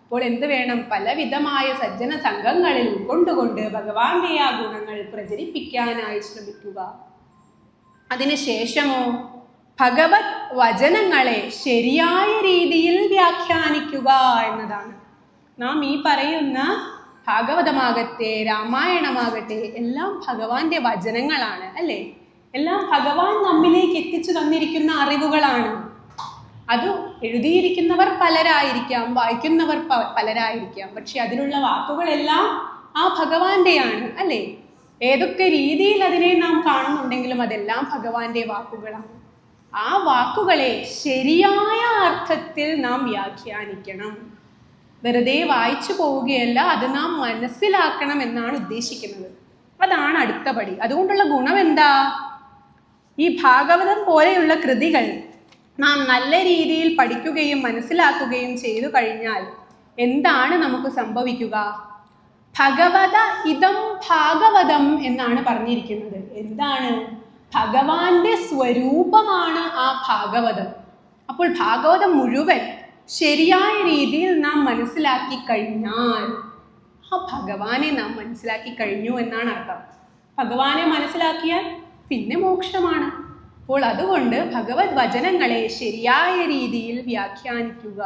അപ്പോൾ എന്ത് വേണം? പലവിധമായ സജ്ജന സംഘങ്ങളിൽ ഉൾക്കൊണ്ടുകൊണ്ട് ഭഗവാന്റെ ആ ഗുണങ്ങൾ പ്രചരിപ്പിക്കാനായി ശ്രമിക്കുക. അതിനുശേഷമോ ഭഗവത് വചനങ്ങളെ ശരിയായ രീതിയിൽ വ്യാഖ്യാനിക്കുക എന്നതാണ്. നാം ഈ പറയുന്ന ഭാഗവതമാകട്ടെ രാമായണമാകട്ടെ എല്ലാം ഭഗവാന്റെ വചനങ്ങളാണ്, അല്ലേ? എല്ലാം ഭഗവാൻ നമ്മിലേക്ക് എത്തിച്ചു തന്നിരിക്കുന്ന അറിവുകളാണ്. അത് എഴുതിയിരിക്കുന്നവർ പലരായിരിക്കാം, വായിക്കുന്നവർ പലരായിരിക്കാം, പക്ഷെ അതിലുള്ള വാക്കുകളെല്ലാം ആ ഭഗവാന്റെയാണ്, അല്ലേ? ഏതൊക്കെ രീതിയിൽ അതിനെ നാം കാണുന്നുണ്ടെങ്കിലും അതെല്ലാം ഭഗവാന്റെ വാക്കുകളാണ്. ആ വാക്കുകളെ ശരിയായ അർത്ഥത്തിൽ നാം വ്യാഖ്യാനിക്കണം. വെറുതെ വായിച്ചു പോവുകയല്ല, അത് നാം മനസ്സിലാക്കണം എന്നാണ് ഉദ്ദേശിക്കുന്നത്. അതാണ് അടുത്ത പടി. അതുകൊണ്ടുള്ള ഗുണം എന്താ? ഈ ഭാഗവതം പോലെയുള്ള കൃതികൾ നാം നല്ല രീതിയിൽ പഠിക്കുകയും മനസ്സിലാക്കുകയും ചെയ്തു കഴിഞ്ഞാൽ എന്താണ് നമുക്ക് സംഭവിക്കുക? ഭഗവത ഇതം ഭാഗവതം എന്നാണ് പറഞ്ഞിരിക്കുന്നത്. എന്താണ്? ഭഗവാന്റെ സ്വരൂപമാണ് ആ ഭാഗവതം. അപ്പോൾ ഭാഗവതം മുഴുവൻ ശരിയായ രീതിയിൽ നാം മനസ്സിലാക്കി കഴിഞ്ഞാൽ ആ ഭഗവാനെ നാം മനസ്സിലാക്കി കഴിഞ്ഞു എന്നാണ് അർത്ഥം. ഭഗവാനെ മനസ്സിലാക്കിയാൽ പിന്നെ മോക്ഷമാണ്. അപ്പോൾ അതുകൊണ്ട് ഭഗവത് വചനങ്ങളെ ശരിയായ രീതിയിൽ വ്യാഖ്യാനിക്കുക.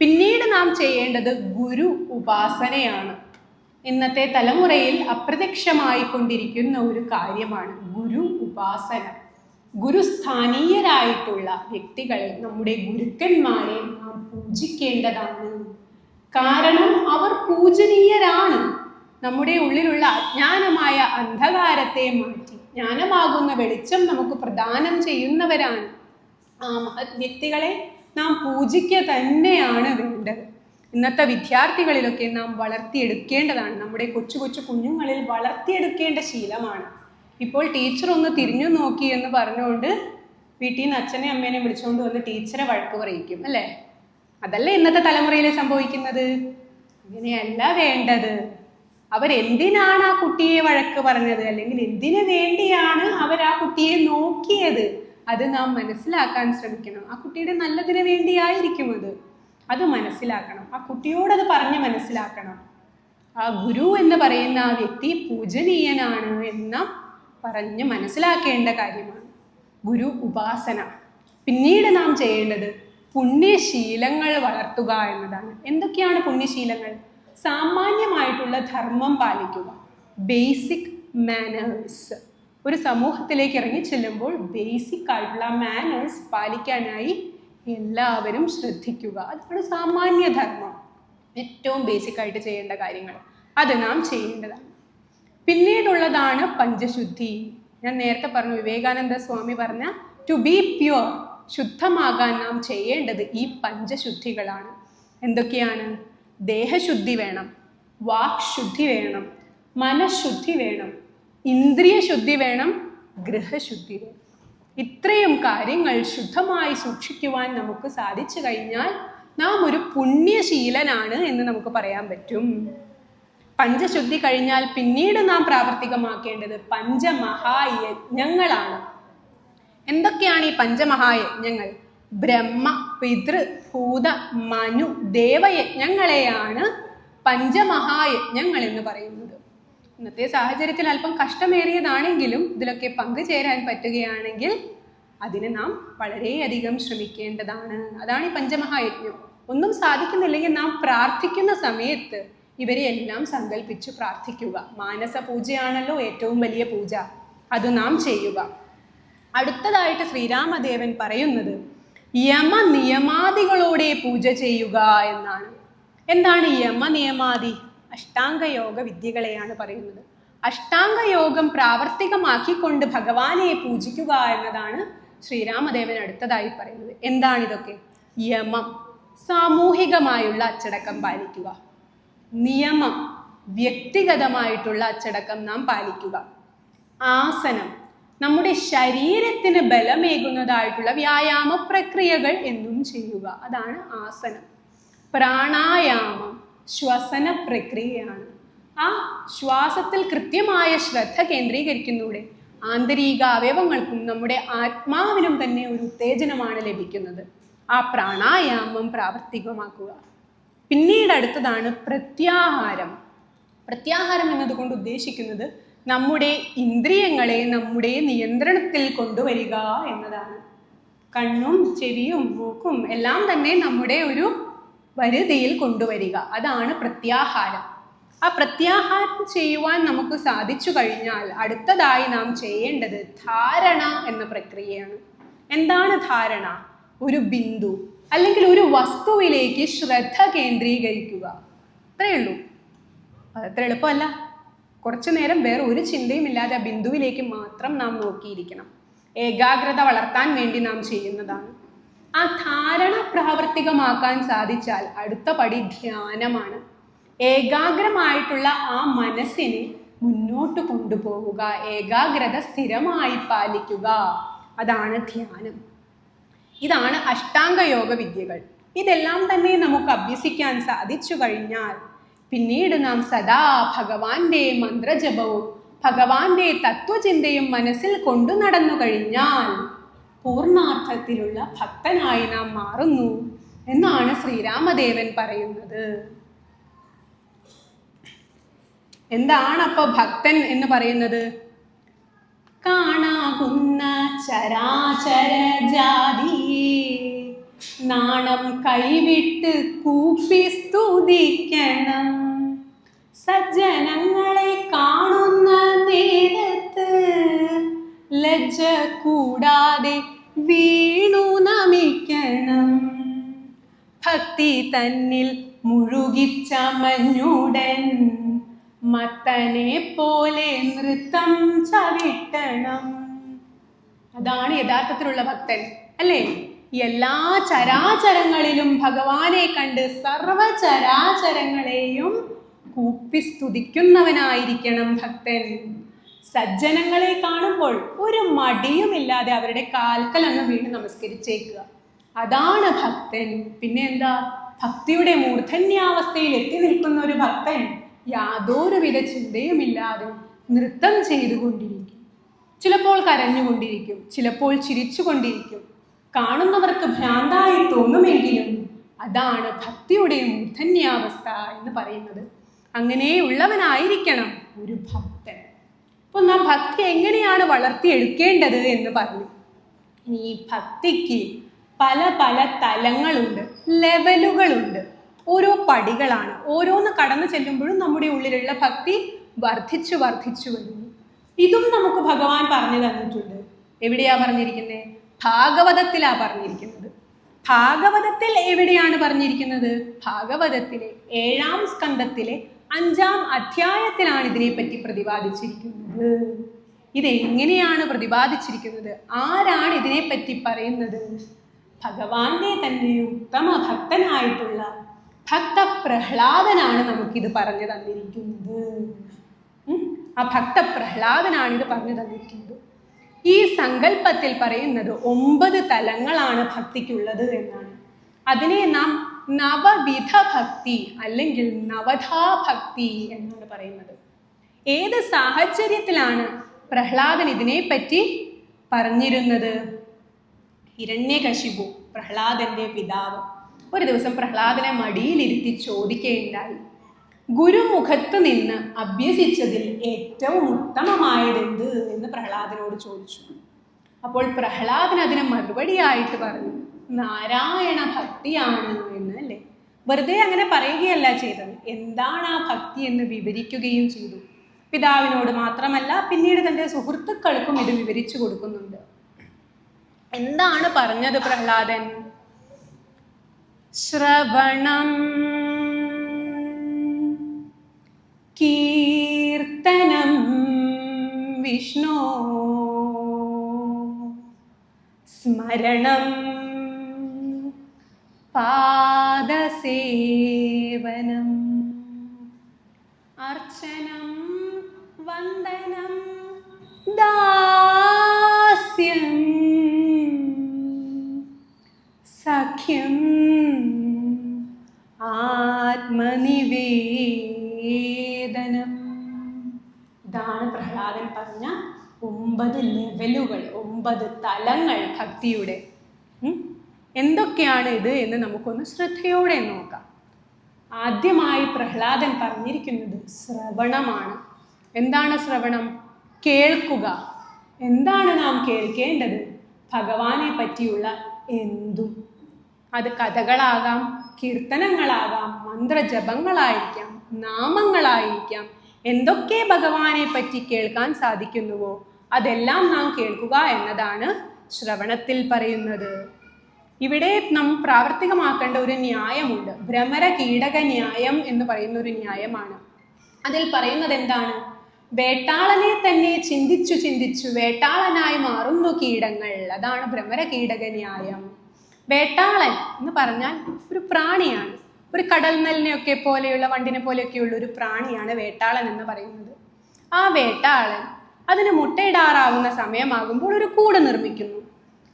പിന്നീട് നാം ചെയ്യേണ്ടത് ഗുരു ഉപാസനയാണ്. ഇന്നത്തെ തലമുറയിൽ അപ്രത്യക്ഷമായി കൊണ്ടിരിക്കുന്ന ഒരു കാര്യമാണ് ഗുരു ഉപാസന. ഗുരുസ്ഥാനീയരായിട്ടുള്ള വ്യക്തികളെ, നമ്മുടെ ഗുരുക്കന്മാരെ നാം പൂജിക്കേണ്ടതാണ്. കാരണം അവർ പൂജനീയരാണ്. നമ്മുടെ ഉള്ളിലുള്ള അജ്ഞാനമായ അന്ധകാരത്തെ മാറ്റി ജ്ഞാനമാകുന്ന വെളിച്ചം നമുക്ക് പ്രദാനം ചെയ്യുന്നവരാണ്. ആ മഹത് വ്യക്തികളെ നാം പൂജിക്കുക തന്നെയാണ് വേണ്ടത്. ഇന്നത്തെ വിദ്യാർത്ഥികളിലൊക്കെ നാം വളർത്തിയെടുക്കേണ്ടതാണ്. നമ്മുടെ കൊച്ചു കൊച്ചു കുഞ്ഞുങ്ങളിൽ വളർത്തിയെടുക്കേണ്ട ശീലമാണ്. ഇപ്പോൾ ടീച്ചർ ഒന്ന് തിരിഞ്ഞു നോക്കി എന്ന് പറഞ്ഞുകൊണ്ട് വീട്ടിൽ നിന്ന് അച്ഛനെ അമ്മേനെ വിളിച്ചുകൊണ്ട് വന്ന് ടീച്ചറെ വഴക്ക് പറയിക്കും, അല്ലേ? അതല്ലേ ഇന്നത്തെ തലമുറയിൽ സംഭവിക്കുന്നത്? അങ്ങനെയല്ല വേണ്ടത്. അവരെന്തിനാണ് ആ കുട്ടിയെ വഴക്ക് പറഞ്ഞത്, അല്ലെങ്കിൽ എന്തിനു വേണ്ടിയാണ് അവർ ആ കുട്ടിയെ നോക്കിയത്, അത് നാം മനസ്സിലാക്കാൻ ശ്രമിക്കണം. ആ കുട്ടിയുടെ നല്ലതിന് വേണ്ടിയായിരിക്കും അത് മനസ്സിലാക്കണം. ആ കുട്ടിയോടത് പറഞ്ഞ് മനസ്സിലാക്കണം. ആ ഗുരു എന്ന് പറയുന്ന ആ വ്യക്തി പൂജനീയനാണ് എന്ന് പറഞ്ഞ് മനസ്സിലാക്കേണ്ട കാര്യമാണ് ഗുരു ഉപാസന. പിന്നീട് നാം ചെയ്യേണ്ടത് പുണ്യശീലങ്ങൾ വളർത്തുക എന്നതാണ്. എന്തൊക്കെയാണ് പുണ്യശീലങ്ങൾ? സാമാന്യമായിട്ടുള്ള ധർമ്മം പാലിക്കുക, ബേസിക് മാനേഴ്സ്. ഒരു സമൂഹത്തിലേക്ക് ഇറങ്ങി ചെല്ലുമ്പോൾ ബേസിക് ആയിട്ടുള്ള മാനേഴ്സ് പാലിക്കാനായി എല്ലാവരും ശ്രദ്ധിക്കുക. അതാണ് സാമാന്യ ധർമ്മം. ഏറ്റവും ബേസിക് ആയിട്ട് ചെയ്യേണ്ട കാര്യങ്ങൾ അത് നാം ചെയ്യേണ്ടതാണ്. പിന്നീടുള്ളതാണ് പഞ്ചശുദ്ധി. ഞാൻ നേരത്തെ പറഞ്ഞു, വിവേകാനന്ദ സ്വാമി പറഞ്ഞ ടു ബി പ്യുവർ, ശുദ്ധമാകാൻ നാം ചെയ്യേണ്ടത് ഈ പഞ്ചശുദ്ധികളാണ്. എന്തൊക്കെയാണ്? ദേഹശുദ്ധി വേണം, വാക്ശുദ്ധി വേണം, മനഃശുദ്ധി വേണം, ഇന്ദ്രിയ ശുദ്ധി വേണം, ഗൃഹശുദ്ധി വേണം. ഇത്രയും കാര്യങ്ങൾ ശുദ്ധമായി സൂക്ഷിക്കുവാൻ നമുക്ക് സാധിച്ചു കഴിഞ്ഞാൽ നാം ഒരു പുണ്യശീലനാണ് എന്ന് നമുക്ക് പറയാൻ പറ്റും. പഞ്ചശുദ്ധി കഴിഞ്ഞാൽ പിന്നീട് നാം പ്രാവർത്തികമാക്കേണ്ടത് പഞ്ചമഹായജ്ഞങ്ങളാണ്. എന്തൊക്കെയാണ് ഈ പഞ്ചമഹായജ്ഞങ്ങൾ? ബ്രഹ്മ, പിതൃ, ഭൂത, മനു, ദേവയജ്ഞങ്ങളെയാണ് പഞ്ചമഹായജ്ഞങ്ങൾ എന്ന് പറയുന്നത്. ഇന്നത്തെ സാഹചര്യത്തിൽ അല്പം കഷ്ടമേറിയതാണെങ്കിലും ഇതിലൊക്കെ പങ്കുചേരാൻ പറ്റുകയാണെങ്കിൽ അതിന് നാം വളരെയധികം ശ്രമിക്കേണ്ടതാണ്. അതാണ് ഈ പഞ്ചമഹായജ്ഞം. ഒന്നും സാധിക്കുന്നില്ലെങ്കിൽ നാം പ്രാർത്ഥിക്കുന്ന സമയത്ത് ഇവരെ എല്ലാം സങ്കല്പിച്ച് പ്രാർത്ഥിക്കുക. മാനസ പൂജയാണല്ലോ ഏറ്റവും വലിയ പൂജ, അത് നാം ചെയ്യുക. അടുത്തതായിട്ട് ശ്രീരാമദേവൻ പറയുന്നത് യമനിയമാദികളോടെ പൂജ ചെയ്യുക എന്നാണ്. എന്താണ് യമനിയമാദി? അഷ്ടാംഗയോഗ വിദ്യകളെയാണ് പറയുന്നത്. അഷ്ടാംഗയോഗം പ്രാവർത്തികമാക്കിക്കൊണ്ട് ഭഗവാനെ പൂജിക്കുക എന്നതാണ് ശ്രീരാമദേവൻ അടുത്തതായി പറയുന്നത്. എന്താണിതൊക്കെ? യമം, സാമൂഹികമായുള്ള അച്ചടക്കം പാലിക്കുക. നിയമം, വ്യക്തിഗതമായിട്ടുള്ള അച്ചടക്കം നാം പാലിക്കുക. ആസനം, നമ്മുടെ ശരീരത്തിന് ബലമേകുന്നതായിട്ടുള്ള വ്യായാമ പ്രക്രിയകൾ എന്നും ചെയ്യുക. അതാണ് ആസനം. പ്രാണായാമം ശ്വസന പ്രക്രിയയാണ്. ആ ശ്വാസത്തിൽ കൃത്യമായ ശ്രദ്ധ കേന്ദ്രീകരിക്കുന്നതോടെ ആന്തരിക അവയവങ്ങൾക്കും നമ്മുടെ ആത്മാവിനും തന്നെ ഒരു ഉത്തേജനമാണ് ലഭിക്കുന്നത്. ആ പ്രാണായാമം പ്രാവർത്തികമാക്കുക. പിന്നീട് അടുത്തതാണ് പ്രത്യാഹാരം. പ്രത്യാഹാരം എന്നതുകൊണ്ട് ഉദ്ദേശിക്കുന്നത് നമ്മുടെ ഇന്ദ്രിയങ്ങളെ നമ്മുടെ നിയന്ത്രണത്തിൽ കൊണ്ടുവരിക എന്നതാണ്. കണ്ണും ചെവിയും മൂക്കും എല്ലാം തന്നെ നമ്മുടെ ഒരു വരുതിയിൽ കൊണ്ടുവരിക, അതാണ് പ്രത്യാഹാരം. ആ പ്രത്യാഹാരം ചെയ്യുവാൻ നമുക്ക് സാധിച്ചു കഴിഞ്ഞാൽ അടുത്തതായി നാം ചെയ്യേണ്ടത് ധാരണ എന്ന പ്രക്രിയയാണ്. എന്താണ് ധാരണ? ഒരു ബിന്ദു അല്ലെങ്കിൽ ഒരു വസ്തുവിലേക്ക് ശ്രദ്ധ കേന്ദ്രീകരിക്കുക. അത്രയേ ഉള്ളൂ. അതത്ര എളുപ്പമല്ല. കുറച്ചു നേരം വേറെ ഒരു ചിന്തയും ഇല്ലാതെ ആ ബിന്ദുവിലേക്ക് മാത്രം നാം നോക്കിയിരിക്കണം. ഏകാഗ്രത വളർത്താൻ വേണ്ടി നാം ചെയ്യുന്നതാണ്. ആ ധാരണ പ്രാവർത്തികമാക്കാൻ സാധിച്ചാൽ അടുത്ത പടി ധ്യാനമാണ്. ഏകാഗ്രമായിട്ടുള്ള ആ മനസ്സിനെ മുന്നോട്ട് കൊണ്ടുപോവുക, ഏകാഗ്രത സ്ഥിരമായി പാലിക്കുക, അതാണ് ധ്യാനം. ഇതാണ് അഷ്ടാംഗയോഗ വിദ്യകൾ. ഇതെല്ലാം തന്നെ നമുക്ക് അഭ്യസിക്കാൻ സാധിച്ചു കഴിഞ്ഞാൽ പിന്നീട് നാം സദാ ഭഗവാന്റെ മന്ത്രജപവും ഭഗവാന്റെ തത്വചിന്തയും മനസ്സിൽ കൊണ്ടു നടന്നു കഴിഞ്ഞാൽ പൂർണ്ണാർത്ഥത്തിലുള്ള ഭക്തനായി നാം മാറുന്നു എന്നാണ് ശ്രീരാമദേവൻ പറയുന്നത്. എന്താണ് അപ്പൊ ഭക്തൻ എന്ന് പറയുന്നത്? കാണാകുന്ന ചരാചര ജാതിയെ നാണം കൈവിട്ട് കൂപ്പി സ്തുതിക്കണം. സജ്ജനങ്ങളെ കാണുന്ന നേരത്ത് ലജ്ജ കൂടാതെ വീണു നമിക്കണം. ഭക്തി തന്നിൽ മുഴുകിച്ചമഞ്ഞുടൻ മത്തനെ പോലെ നൃത്തം ചവിട്ടണം. അതാണ് യഥാർത്ഥത്തിലുള്ള ഭക്തൻ, അല്ലേ? എല്ലാ ചരാചരങ്ങളിലും ഭഗവാനെ കണ്ട് സർവചരാചരങ്ങളെയും കൂപ്പി സ്തുതിക്കുന്നവനായിരിക്കണം ഭക്തൻ. സജ്ജനങ്ങളെ കാണുമ്പോൾ ഒരു മടിയുമില്ലാതെ അവരുടെ കാൽക്കൽ അങ്ങ് വീണ് നമസ്കരിച്ചേക്കുക, അതാണ് ഭക്തൻ. പിന്നെ എന്താ? ഭക്തിയുടെ മൂർധന്യാവസ്ഥയിൽ എത്തി നിൽക്കുന്ന ഒരു ഭക്തൻ യാതൊരുവിധ ചിന്തയുമില്ലാതെ നൃത്തം ചെയ്തുകൊണ്ടിരിക്കും. ചിലപ്പോൾ കരഞ്ഞുകൊണ്ടിരിക്കും, ചിലപ്പോൾ ചിരിച്ചുകൊണ്ടിരിക്കും. കാണുന്നവർക്ക് ഭ്രാന്തായി തോന്നുമെങ്കിലും അതാണ് ഭക്തിയുടെ മൂർധന്യാവസ്ഥ എന്ന് പറയുന്നത്. അങ്ങനെയുള്ളവനായിരിക്കണം ഒരു ഭക്തൻ. അപ്പോൾ നാം ഭക്തി എങ്ങനെയാണ് വളർത്തിയെടുക്കേണ്ടത് എന്ന് പറഞ്ഞു. ഇനി ഈ ഭക്തിക്ക് പല പല തലങ്ങളുണ്ട്, ലെവലുകളുണ്ട്, ഓരോ പടികളാണ്. ഓരോന്ന് കടന്നു ചെല്ലുമ്പോഴും നമ്മുടെ ഉള്ളിലുള്ള ഭക്തി വർദ്ധിച്ചു വർദ്ധിച്ചു വരുന്നു. ഇതും നമുക്ക് ഭഗവാൻ പറഞ്ഞു തന്നിട്ടുണ്ട്. എവിടെയാ പറഞ്ഞിരിക്കുന്നത്? ഭാഗവതത്തിലാ പറഞ്ഞിരിക്കുന്നത്. ഭാഗവതത്തിൽ എവിടെയാണ് പറഞ്ഞിരിക്കുന്നത്? ഭാഗവതത്തിലെ 7-ാം സ്കന്ധത്തിലെ 5-ാം അധ്യായത്തിലാണ് ഇതിനെപ്പറ്റി പ്രതിപാദിച്ചിരിക്കുന്നത്. ഇതെങ്ങനെയാണ് പ്രതിപാദിച്ചിരിക്കുന്നത്? ആരാണ് ഇതിനെപ്പറ്റി പറയുന്നത്? ഭഗവാന്റെ തന്നെ ഉത്തമ ഭക്തനായിട്ടുള്ള ഭക്ത പ്രഹ്ലാദനാണ് നമുക്കിത് പറഞ്ഞു തന്നിരിക്കുന്നത്. ആ ഭക്ത പ്രഹ്ലാദനാണ് ഇത് പറഞ്ഞു തന്നിരിക്കുന്നത്. ഈ സങ്കല്പത്തിൽ പറയുന്നത് 9 തലങ്ങളാണ് ഭക്തിക്കുള്ളത് എന്നാണ്. അതിനെ നാം നവവിധ ഭക്തി അല്ലെങ്കിൽ നവധാ ഭക്തി എന്നാണ് പറയുന്നത്. ഏത് സാഹചര്യത്തിലാണ് പ്രഹ്ലാദൻ ഇതിനെപ്പറ്റി പറഞ്ഞിരുന്നത്? ഹിരണ്യകശിപു, പ്രഹ്ലാദന്റെ പിതാവ്, ഒരു ദിവസം പ്രഹ്ലാദനെ മടിയിലിരുത്തി ചോദിക്കുകയുണ്ടായി, ഗുരുമുഖത്ത് നിന്ന് അഭ്യസിച്ചതിൽ ഏറ്റവും ഉത്തമമായതെന്ത് എന്ന് പ്രഹ്ലാദനോട് ചോദിച്ചു. അപ്പോൾ പ്രഹ്ലാദൻ അതിന് മറുപടിയായിട്ട് പറഞ്ഞു, നാരായണ ഭക്തിയാണ് എന്ന്. അല്ലേ? വെറുതെ അങ്ങനെ പറയുകയല്ല ചെയ്തത്, എന്താണ് ആ ഭക്തി എന്ന് വിവരിക്കുകയും ചെയ്തു. പിതാവിനോട് മാത്രമല്ല, പിന്നീട് തൻ്റെ സുഹൃത്തുക്കൾക്കും ഇത് വിവരിച്ചു കൊടുക്കുന്നുണ്ട്. എന്താണ് പറഞ്ഞത് പ്രഹ്ലാദൻ? ശ്രവണം, കീർത്തനം വിഷ്ണു, സ്മരണം, പാദസേവനം, അർച്ചനം, വന്ദനം, ദാനം. സഖ്യം ആത്മനിവേദനം. ഇതാണ് പ്രഹ്ലാദൻ പറഞ്ഞ 9 ലെവലുകൾ, 9 തലങ്ങൾ ഭക്തിയുടെ. എന്തൊക്കെയാണ് ഇത് എന്ന് നമുക്കൊന്ന് ശ്രദ്ധയോടെ നോക്കാം. ആദ്യമായി പ്രഹ്ലാദൻ പറഞ്ഞിരിക്കുന്നത് ശ്രവണമാണ്. എന്താണ് ശ്രവണം? കേൾക്കുക. എന്താണ് നാം കേൾക്കേണ്ടത്? ഭഗവാനെ പറ്റിയുള്ള എന്തും. അത് കഥകളാകാം, കീർത്തനങ്ങളാകാം, മന്ത്രജപങ്ങളായിരിക്കാം, നാമങ്ങളായിരിക്കാം. എന്തൊക്കെ ഭഗവാനെ പറ്റി കേൾക്കാൻ സാധിക്കുന്നുവോ അതെല്ലാം നാം കേൾക്കുക എന്നതാണ് ശ്രവണത്തിൽ പറയുന്നത്. ഇവിടെ നാം പ്രാവർത്തികമാക്കേണ്ട ഒരു ന്യായമുണ്ട്. ഭ്രമര കീടക ന്യായം എന്ന് പറയുന്ന ഒരു ന്യായമാണ്. അതിൽ പറയുന്നത് എന്താണ്? വേട്ടാളനെ തന്നെ ചിന്തിച്ചു ചിന്തിച്ചു വേട്ടാളനായി മാറുന്നു കീടങ്ങൾ. അതാണ് ഭ്രമര കീടക ന്യായം. വേട്ടാളൻ എന്ന് പറഞ്ഞാൽ ഒരു പ്രാണിയാണ്. ഒരു കടൽനെല്ലിനെയൊക്കെ പോലെയുള്ള, വണ്ടിനെ പോലെയൊക്കെയുള്ള ഒരു പ്രാണിയാണ് വേട്ടാളൻ എന്ന് പറയുന്നത്. ആ വേട്ടാളൻ അതിന് മുട്ടയിടാറാവുന്ന സമയമാകുമ്പോൾ ഒരു കൂട് നിർമ്മിക്കുന്നു.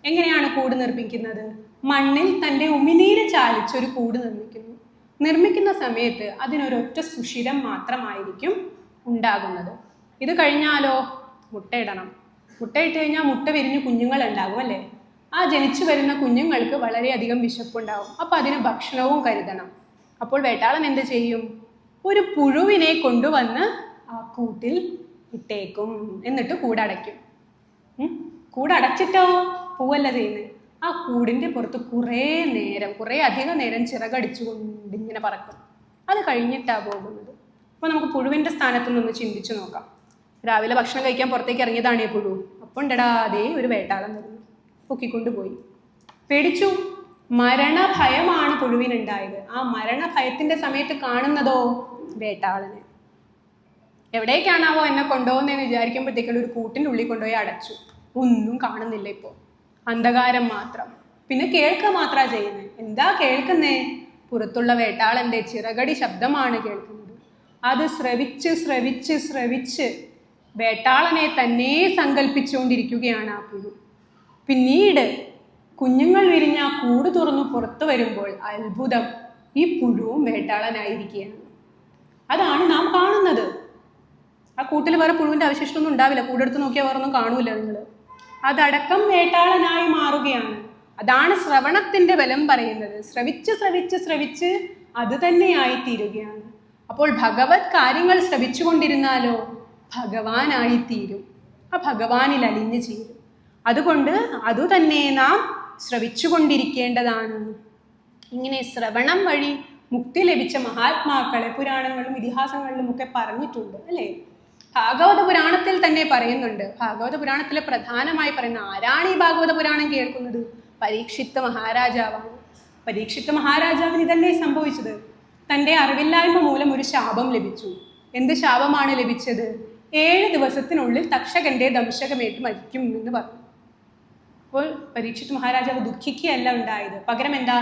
എങ്ങനെയാണ് കൂട് നിർമ്മിക്കുന്നത്? മണ്ണിൽ തൻ്റെ ഉമിനീര് ചാലിച്ചൊരു കൂട് നിർമ്മിക്കുന്നു. നിർമ്മിക്കുന്ന സമയത്ത് അതിനൊരൊറ്റ സുഷിരം മാത്രമായിരിക്കും ഉണ്ടാകുന്നത്. ഇത് കഴിഞ്ഞാലോ മുട്ടയിടണം. മുട്ടയിട്ട് കഴിഞ്ഞാൽ മുട്ട വിരിഞ്ഞ് കുഞ്ഞുങ്ങൾ ഉണ്ടാകും അല്ലേ? ആ ജനിച്ചു വരുന്ന കുഞ്ഞുങ്ങൾക്ക് വളരെയധികം വിശപ്പുണ്ടാവും. അപ്പോൾ അതിന് ഭക്ഷണവും കരുതണം. അപ്പോൾ വേട്ടാളൻ എന്ത് ചെയ്യും? ഒരു പുഴുവിനെ കൊണ്ടുവന്ന് ആ കൂട്ടിൽ ഇട്ടേക്കും. എന്നിട്ട് കൂടടയ്ക്കും. കൂടടച്ചിട്ടോ പോവല്ല ചെയ്യുന്നത്. ആ കൂടിൻ്റെ പുറത്ത് കുറേ അധികം നേരം ചിറകടിച്ചുകൊണ്ട് ഇങ്ങനെ പറക്കും. അത് കഴിഞ്ഞിട്ടാണ് പോകുന്നത്. അപ്പോൾ നമുക്ക് പുഴുവിൻ്റെ സ്ഥാനത്ത് നിന്ന് ചിന്തിച്ചു നോക്കാം. രാവിലെ ഭക്ഷണം കഴിക്കാൻ പുറത്തേക്ക് ഇറങ്ങിയതാണ് ഈ പുഴു. അപ്പോൾ ഉണ്ടടാ അതേ ഒരു വേട്ടാളൻ വരുന്നു, പൊക്കിക്കൊണ്ടുപോയി. പേടിച്ചു. മരണഭയമാണ് പുഴുവിനുണ്ടായത്. ആ മരണഭയത്തിൻ്റെ സമയത്ത് കാണുന്നതോ വേട്ടാളനെ. എവിടേക്കാണാവോ എന്നെ കൊണ്ടുപോകുന്നതെന്ന് വിചാരിക്കുമ്പോഴത്തേക്കും ഒരു കൂട്ടിൻ്റെ ഉള്ളിൽ കൊണ്ടുപോയി അടച്ചു. ഒന്നും കാണുന്നില്ല. ഇപ്പോൾ അന്ധകാരം മാത്രം. പിന്നെ കേൾക്കുക മാത്രമാണ് ചെയ്യുന്നത്. എന്താ കേൾക്കുന്നേ? പുറത്തുള്ള വേട്ടാളൻ്റെ ചിറകടി ശബ്ദമാണ് കേൾക്കുന്നത്. അത് ശ്രവിച്ച് ശ്രവിച്ച് ശ്രവിച്ച് വേട്ടാളനെ തന്നെ സങ്കല്പിച്ചുകൊണ്ടിരിക്കുകയാണ് ആ പുഴു. പിന്നീട് കുഞ്ഞുങ്ങൾ വിരിഞ്ഞ ആ കൂട് തുറന്നു പുറത്തു വരുമ്പോൾ അത്ഭുതം, ഈ പുഴുവും വേട്ടാളനായിരിക്കുകയാണ്. അതാണ് നാം കാണുന്നത്. ആ കൂട്ടിൽ വേറെ പുഴുവിൻ്റെ അവശിഷ്ടമൊന്നും ഉണ്ടാവില്ല. കൂടെടുത്ത് നോക്കിയാൽ വേറെ ഒന്നും കാണൂല നിങ്ങൾ. അതടക്കം വേട്ടാളനായി മാറുകയാണ്. അതാണ് ശ്രവണത്തിൻ്റെ ബലം പറയുന്നത്. ശ്രവിച്ച് ശ്രവിച്ച് ശ്രവിച്ച് അത് തന്നെയായി തീരുകയാണ്. അപ്പോൾ ഭഗവത് കാര്യങ്ങൾ ശ്രവിച്ചുകൊണ്ടിരുന്നാലോ ഭഗവാനായിത്തീരും. ആ ഭഗവാനിൽ അലിഞ്ഞു ചേരും. അതുകൊണ്ട് അതുതന്നെ നാം ശ്രവിച്ചുകൊണ്ടിരിക്കേണ്ടതാണ്. ഇങ്ങനെ ശ്രവണം വഴി മുക്തി ലഭിച്ച മഹാത്മാക്കളെ പുരാണങ്ങളിലും ഇതിഹാസങ്ങളിലും ഒക്കെ പറഞ്ഞിട്ടുണ്ട് അല്ലേ? ഭാഗവത പുരാണത്തിൽ തന്നെ പറയുന്നുണ്ട്. ഭാഗവത പുരാണത്തിൽ പ്രധാനമായി പറയുന്ന ആരാണ് ഈ ഭാഗവത പുരാണം കേൾക്കുന്നത്? പരീക്ഷിത്ത് മഹാരാജാവാണ്. പരീക്ഷിത്ത് മഹാരാജാവിന് ഇതല്ലേ സംഭവിച്ചത്? തൻ്റെ അറിവില്ലായ്മ മൂലം ഒരു ശാപം ലഭിച്ചു. എന്ത് ശാപമാണ് ലഭിച്ചത്? 7 ദിവസത്തിനുള്ളിൽ തക്ഷകന്റെ ദംശകമേറ്റ് മരിക്കും എന്ന് പറഞ്ഞു. അപ്പോൾ പരീക്ഷിത്ത് മഹാരാജാവ് ദുഃഖിക്കുകയല്ല ഉണ്ടായത്. പകരം എന്താ?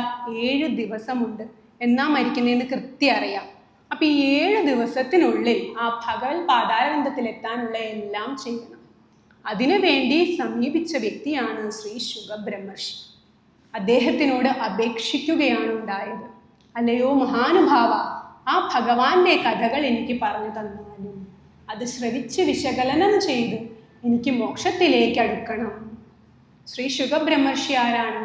7 ദിവസമുണ്ട്, എന്നാ മരിക്കുന്നതെന്ന് കൃത്യം അറിയാം. അപ്പം ഈ 7 ദിവസത്തിനുള്ളിൽ ആ ഭഗവത് പാതാരവിന്ദത്തിൽ എത്താനുള്ള എല്ലാം ചെയ്യണം. അതിനുവേണ്ടി സമീപിച്ച വ്യക്തിയാണ് ശ്രീ ശുകബ്രഹ്മർഷി. അദ്ദേഹത്തിനോട് അപേക്ഷിക്കുകയാണ് ഉണ്ടായത്. അല്ലയോ മഹാനുഭാവ, ആ ഭഗവാന്റെ കഥകൾ എനിക്ക് പറഞ്ഞു തന്നാലും അത് ശ്രവിച്ച് വിശകലനം ചെയ്ത് എനിക്ക് മോക്ഷത്തിലേക്ക് അടുക്കണം. ശ്രീ ശുകബ്രഹ്മർഷി ആരാണ്?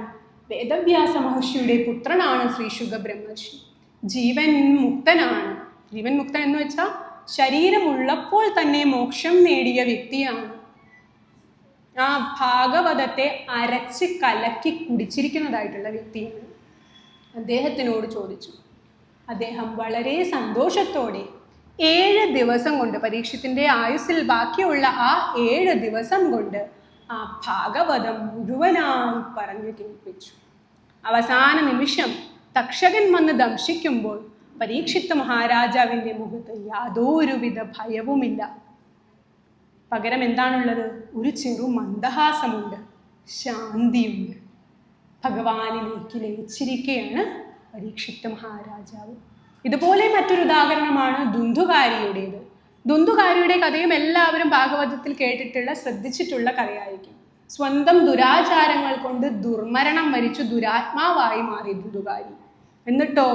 വേദവ്യാസ മഹർഷിയുടെ പുത്രനാണ് ശ്രീ ശുകബ്രഹ്മർഷി. ജീവൻ മുക്തനാണ്. ജീവൻ മുക്തൻ എന്ന് വെച്ചാൽ ശരീരമുള്ളപ്പോൾ തന്നെ മോക്ഷം നേടിയ വ്യക്തിയാണ്. ആ ഭാഗവതത്തെ അരച്ച് കലക്കി കുടിച്ചിരിക്കുന്നതായിട്ടുള്ള വ്യക്തിയാണ്. അദ്ദേഹത്തിനോട് ചോദിച്ചു. അദ്ദേഹം വളരെ സന്തോഷത്തോടെ 7 ദിവസം കൊണ്ട്, പരീക്ഷത്തിൻ്റെ ആയുസ്സിൽ ബാക്കിയുള്ള ആ 7 ദിവസം കൊണ്ട് ആ ഭാഗവതം മുഴുവനായി പറഞ്ഞു കേൾപ്പിച്ചു. അവസാന നിമിഷം തക്ഷകൻ വന്ന് ദംശിക്കുമ്പോൾ പരീക്ഷിത്ത് മഹാരാജാവിൻ്റെ മുഖത്ത് യാതൊരുവിധ ഭയവുമില്ല. പകരം എന്താണുള്ളത്? ഒരു ചെറു മന്ദഹാസമുണ്ട്, ശാന്തിയുണ്ട്. ഭഗവാനിലേക്ക് ലയിച്ചിരിക്കുകയാണ് പരീക്ഷിത്ത് മഹാരാജാവ്. ഇതുപോലെ മറ്റൊരു ഉദാഹരണമാണ് ദുന്ധുകാരിയുടേത്. ദുന്ധുകാരിയുടെ കഥയും എല്ലാവരും ഭാഗവതത്തിൽ കേട്ടിട്ടുള്ള, ശ്രദ്ധിച്ചിട്ടുള്ള കഥയായിരിക്കും. സ്വന്തം ദുരാചാരങ്ങൾ കൊണ്ട് ദുർമരണം വരിച്ചു ദുരാത്മാവായി മാറി ദുന്ദുകാരി. എന്നിട്ടോ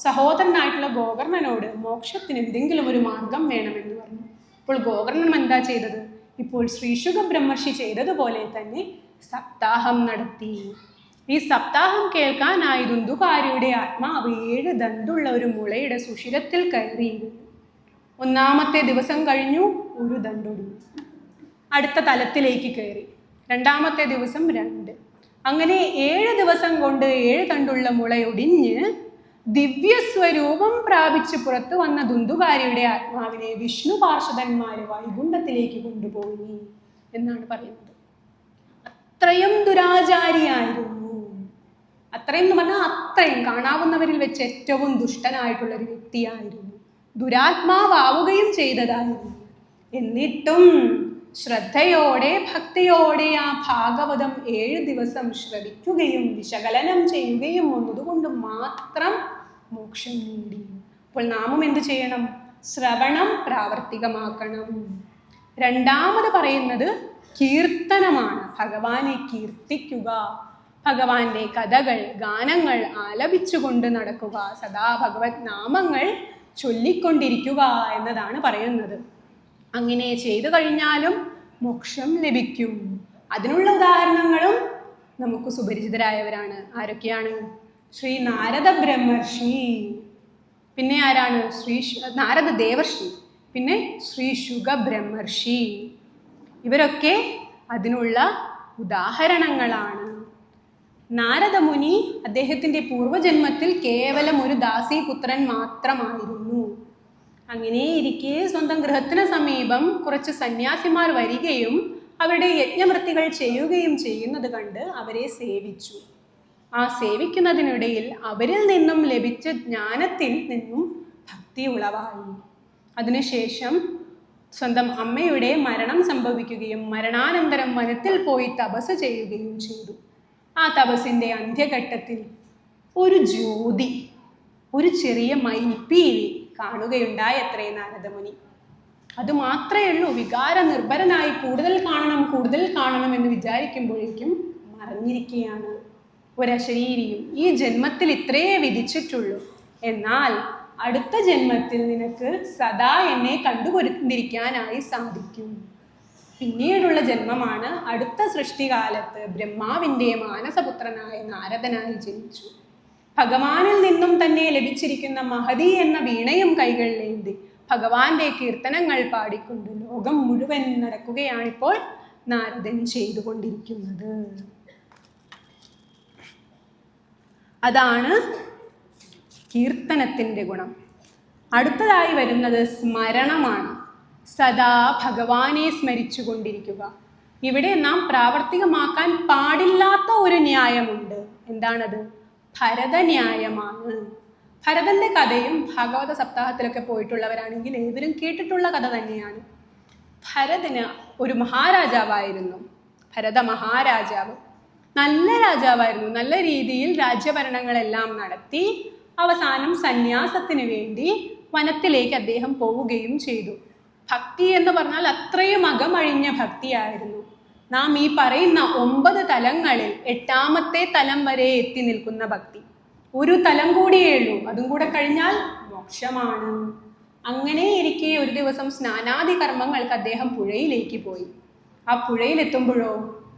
സഹോദരനായിട്ടുള്ള ഗോകർണനോട് മോക്ഷത്തിന് എന്തെങ്കിലും ഒരു മാർഗം വേണമെന്ന് പറഞ്ഞു. അപ്പോൾ ഗോകർണൻ എന്താ ചെയ്തത്? ഇപ്പോൾ ശ്രീശുക ബ്രഹ്മർഷി ചെയ്തതുപോലെ തന്നെ സപ്താഹം നടത്തി. ഈ സപ്താഹം കേൾക്കാനായി ദുന്ദുകാരിയുടെ ആത്മാവ് 7 ദണ്ടുള്ള ഒരു മുളയുടെ സുഷിരത്തിൽ കയറിയിരുന്നു. 1-ാമത്തെ ദിവസം കഴിഞ്ഞു, ഒരു ദണ്ടൊടിഞ്ഞു. അടുത്ത തലത്തിലേക്ക് കയറി. 2-ാമത്തെ ദിവസം 2. അങ്ങനെ 7 ദിവസം കൊണ്ട് 7 ദണ്ടുള്ള മുളയൊടിഞ്ഞ് ദിവ്യസ്വരൂപം പ്രാപിച്ച് പുറത്തു വന്ന ദുന്ദുകാരിയുടെ ആത്മാവിനെ വിഷ്ണു പാർഷദന്മാര് വൈകുണ്ഠത്തിലേക്ക് കൊണ്ടുപോയി എന്നാണ് പറയുന്നത്. അത്രയും ദുരാചാരിയായിരുന്നു. അത്രയും എന്ന് പറഞ്ഞാൽ അത്രയും കാണാവുന്നവരിൽ വെച്ച് ഏറ്റവും ദുഷ്ടനായിട്ടുള്ള ഒരു വ്യക്തിയായിരുന്നു. ദുരാത്മാവുകയും ചെയ്തതായിരുന്നു. എന്നിട്ടും ശ്രദ്ധയോടെ ഭക്തിയോടെ ആ ഭാഗവതം 7 ദിവസം ശ്രവിക്കുകയും വിശകലനം ചെയ്യുകയും വന്നതുകൊണ്ട് മാത്രം മോക്ഷം നേടി. അപ്പോൾ നാമും എന്ത് ചെയ്യണം? ശ്രവണം പ്രാവർത്തികമാക്കണം. 2ാമത് പറയുന്നത് കീർത്തനമാണ്. ഭഗവാനെ കീർത്തിക്കുക, ഭഗവാന്റെ കഥകൾ ഗാനങ്ങൾ ആലപിച്ചുകൊണ്ട് നടക്കുക, സദാ ഭഗവത് നാമങ്ങൾ ചൊല്ലിക്കൊണ്ടിരിക്കുക എന്നതാണ് പറയുന്നത്. അങ്ങനെ ചെയ്തു കഴിഞ്ഞാലും മോക്ഷം ലഭിക്കും. അതിനുള്ള ഉദാഹരണങ്ങളും നമുക്ക് സുപരിചിതരായവരാണ്. ആരൊക്കെയാണ്? ശ്രീ നാരദ ബ്രഹ്മർഷി, പിന്നെ ആരാണ്? നാരദ ദേവർഷി, പിന്നെ ശ്രീ ശുക ബ്രഹ്മർഷി. ഇവരൊക്കെ അതിനുള്ള ഉദാഹരണങ്ങളാണ്. നാരദമുനി അദ്ദേഹത്തിൻ്റെ പൂർവജന്മത്തിൽ കേവലം ഒരു ദാസീപുത്രൻ മാത്രമായിരുന്നു. അങ്ങനെ ഇരിക്കെ സ്വന്തം ഗൃഹത്തിന് സമീപം കുറച്ച് സന്യാസിമാർ വരികയും അവരുടെ യജ്ഞവൃത്തികൾ ചെയ്യുകയും ചെയ്യുന്നത് കണ്ട് അവരെ സേവിച്ചു. ആ സേവിക്കുന്നതിനിടയിൽ അവരിൽ നിന്നും ലഭിച്ച ജ്ഞാനത്തിൽ നിന്നും ഭക്തി ഉളവായി. അതിനുശേഷം സ്വന്തം അമ്മയുടെ മരണം സംഭവിക്കുകയും മരണാനന്തരം വനത്തിൽ പോയി തപസ് ചെയ്യുകയും ചെയ്തു. ആ തപസ്സിൻ്റെ അന്ത്യഘട്ടത്തിൽ ഒരു ജ്യോതി, ഒരു ചെറിയ മയിൽപ്പീലി കാണുകയുണ്ടായത്രേ നാരദമുനി. അതുമാത്രമേ ഉള്ളൂ. വികാര നിർഭരനായി കൂടുതൽ കാണണം എന്ന് വിചാരിക്കുമ്പോഴേക്കും മറഞ്ഞിരിക്കുകയാണ്. ഒരശരീരിയും ഈ ജന്മത്തിൽ ഇത്രയേ വിധിച്ചിട്ടുള്ളൂ, എന്നാൽ അടുത്ത ജന്മത്തിൽ നിനക്ക് സദാ എന്നെ കണ്ടുകൊണ്ടിരിക്കാനായി സാധിക്കും. പിന്നീടുള്ള ജന്മമാണ് അടുത്ത സൃഷ്ടികാലത്ത് ബ്രഹ്മാവിൻ്റെ മാനസപുത്രനായ നാരദനായി ജനിച്ചു. ഭഗവാനിൽ നിന്നും തന്നെ ലഭിച്ചിരിക്കുന്ന മഹതി എന്ന വീണയും കൈകളിലേന്തി ഭഗവാന്റെ കീർത്തനങ്ങൾ പാടിക്കൊണ്ട് ലോകം മുഴുവൻ നടക്കുകയാണിപ്പോൾ നാരദൻ ചെയ്തുകൊണ്ടിരിക്കുന്നത്. അതാണ് കീർത്തനത്തിൻ്റെ ഗുണം. അടുത്തതായി വരുന്നത് സ്മരണമാണ്. സദാ ഭഗവാനെ സ്മരിച്ചു കൊണ്ടിരിക്കുക. ഇവിടെ നാം പ്രാവർത്തികമാക്കാൻ പാടില്ലാത്ത ഒരു ന്യായമുണ്ട്. എന്താണത്? ഭരതന്യായമാണ്. ഭരതന്റെ കഥയും ഭാഗവത സപ്താഹത്തിലൊക്കെ പോയിട്ടുള്ളവരാണെങ്കിൽ ഏവരും കേട്ടിട്ടുള്ള കഥ തന്നെയാണ്. ഭരതന് ഒരു മഹാരാജാവായിരുന്നു. ഭരത മഹാരാജാവ് നല്ല രാജാവായിരുന്നു. നല്ല രീതിയിൽ രാജ്യഭരണങ്ങളെല്ലാം നടത്തി അവസാനം സന്യാസത്തിന് വേണ്ടി വനത്തിലേക്ക് അദ്ദേഹം പോവുകയും ചെയ്തു. ഭക്തി എന്ന് പറഞ്ഞാൽ അത്രയും അകമഴിഞ്ഞ ഭക്തിയായിരുന്നു. നാം ഈ പറയുന്ന 9 തലങ്ങളിൽ 8ാമത്തെ തലം വരെ എത്തി നിൽക്കുന്ന ഭക്തി. ഒരു തലം കൂടിയേ ഉള്ളൂ, അതും കൂടെ കഴിഞ്ഞാൽ മോക്ഷമാണ്. അങ്ങനെ ഇരിക്കെ ഒരു ദിവസം സ്നാനാദി കർമ്മങ്ങൾക്ക് അദ്ദേഹം പുഴയിലേക്ക് പോയി. ആ പുഴയിലെത്തുമ്പോഴോ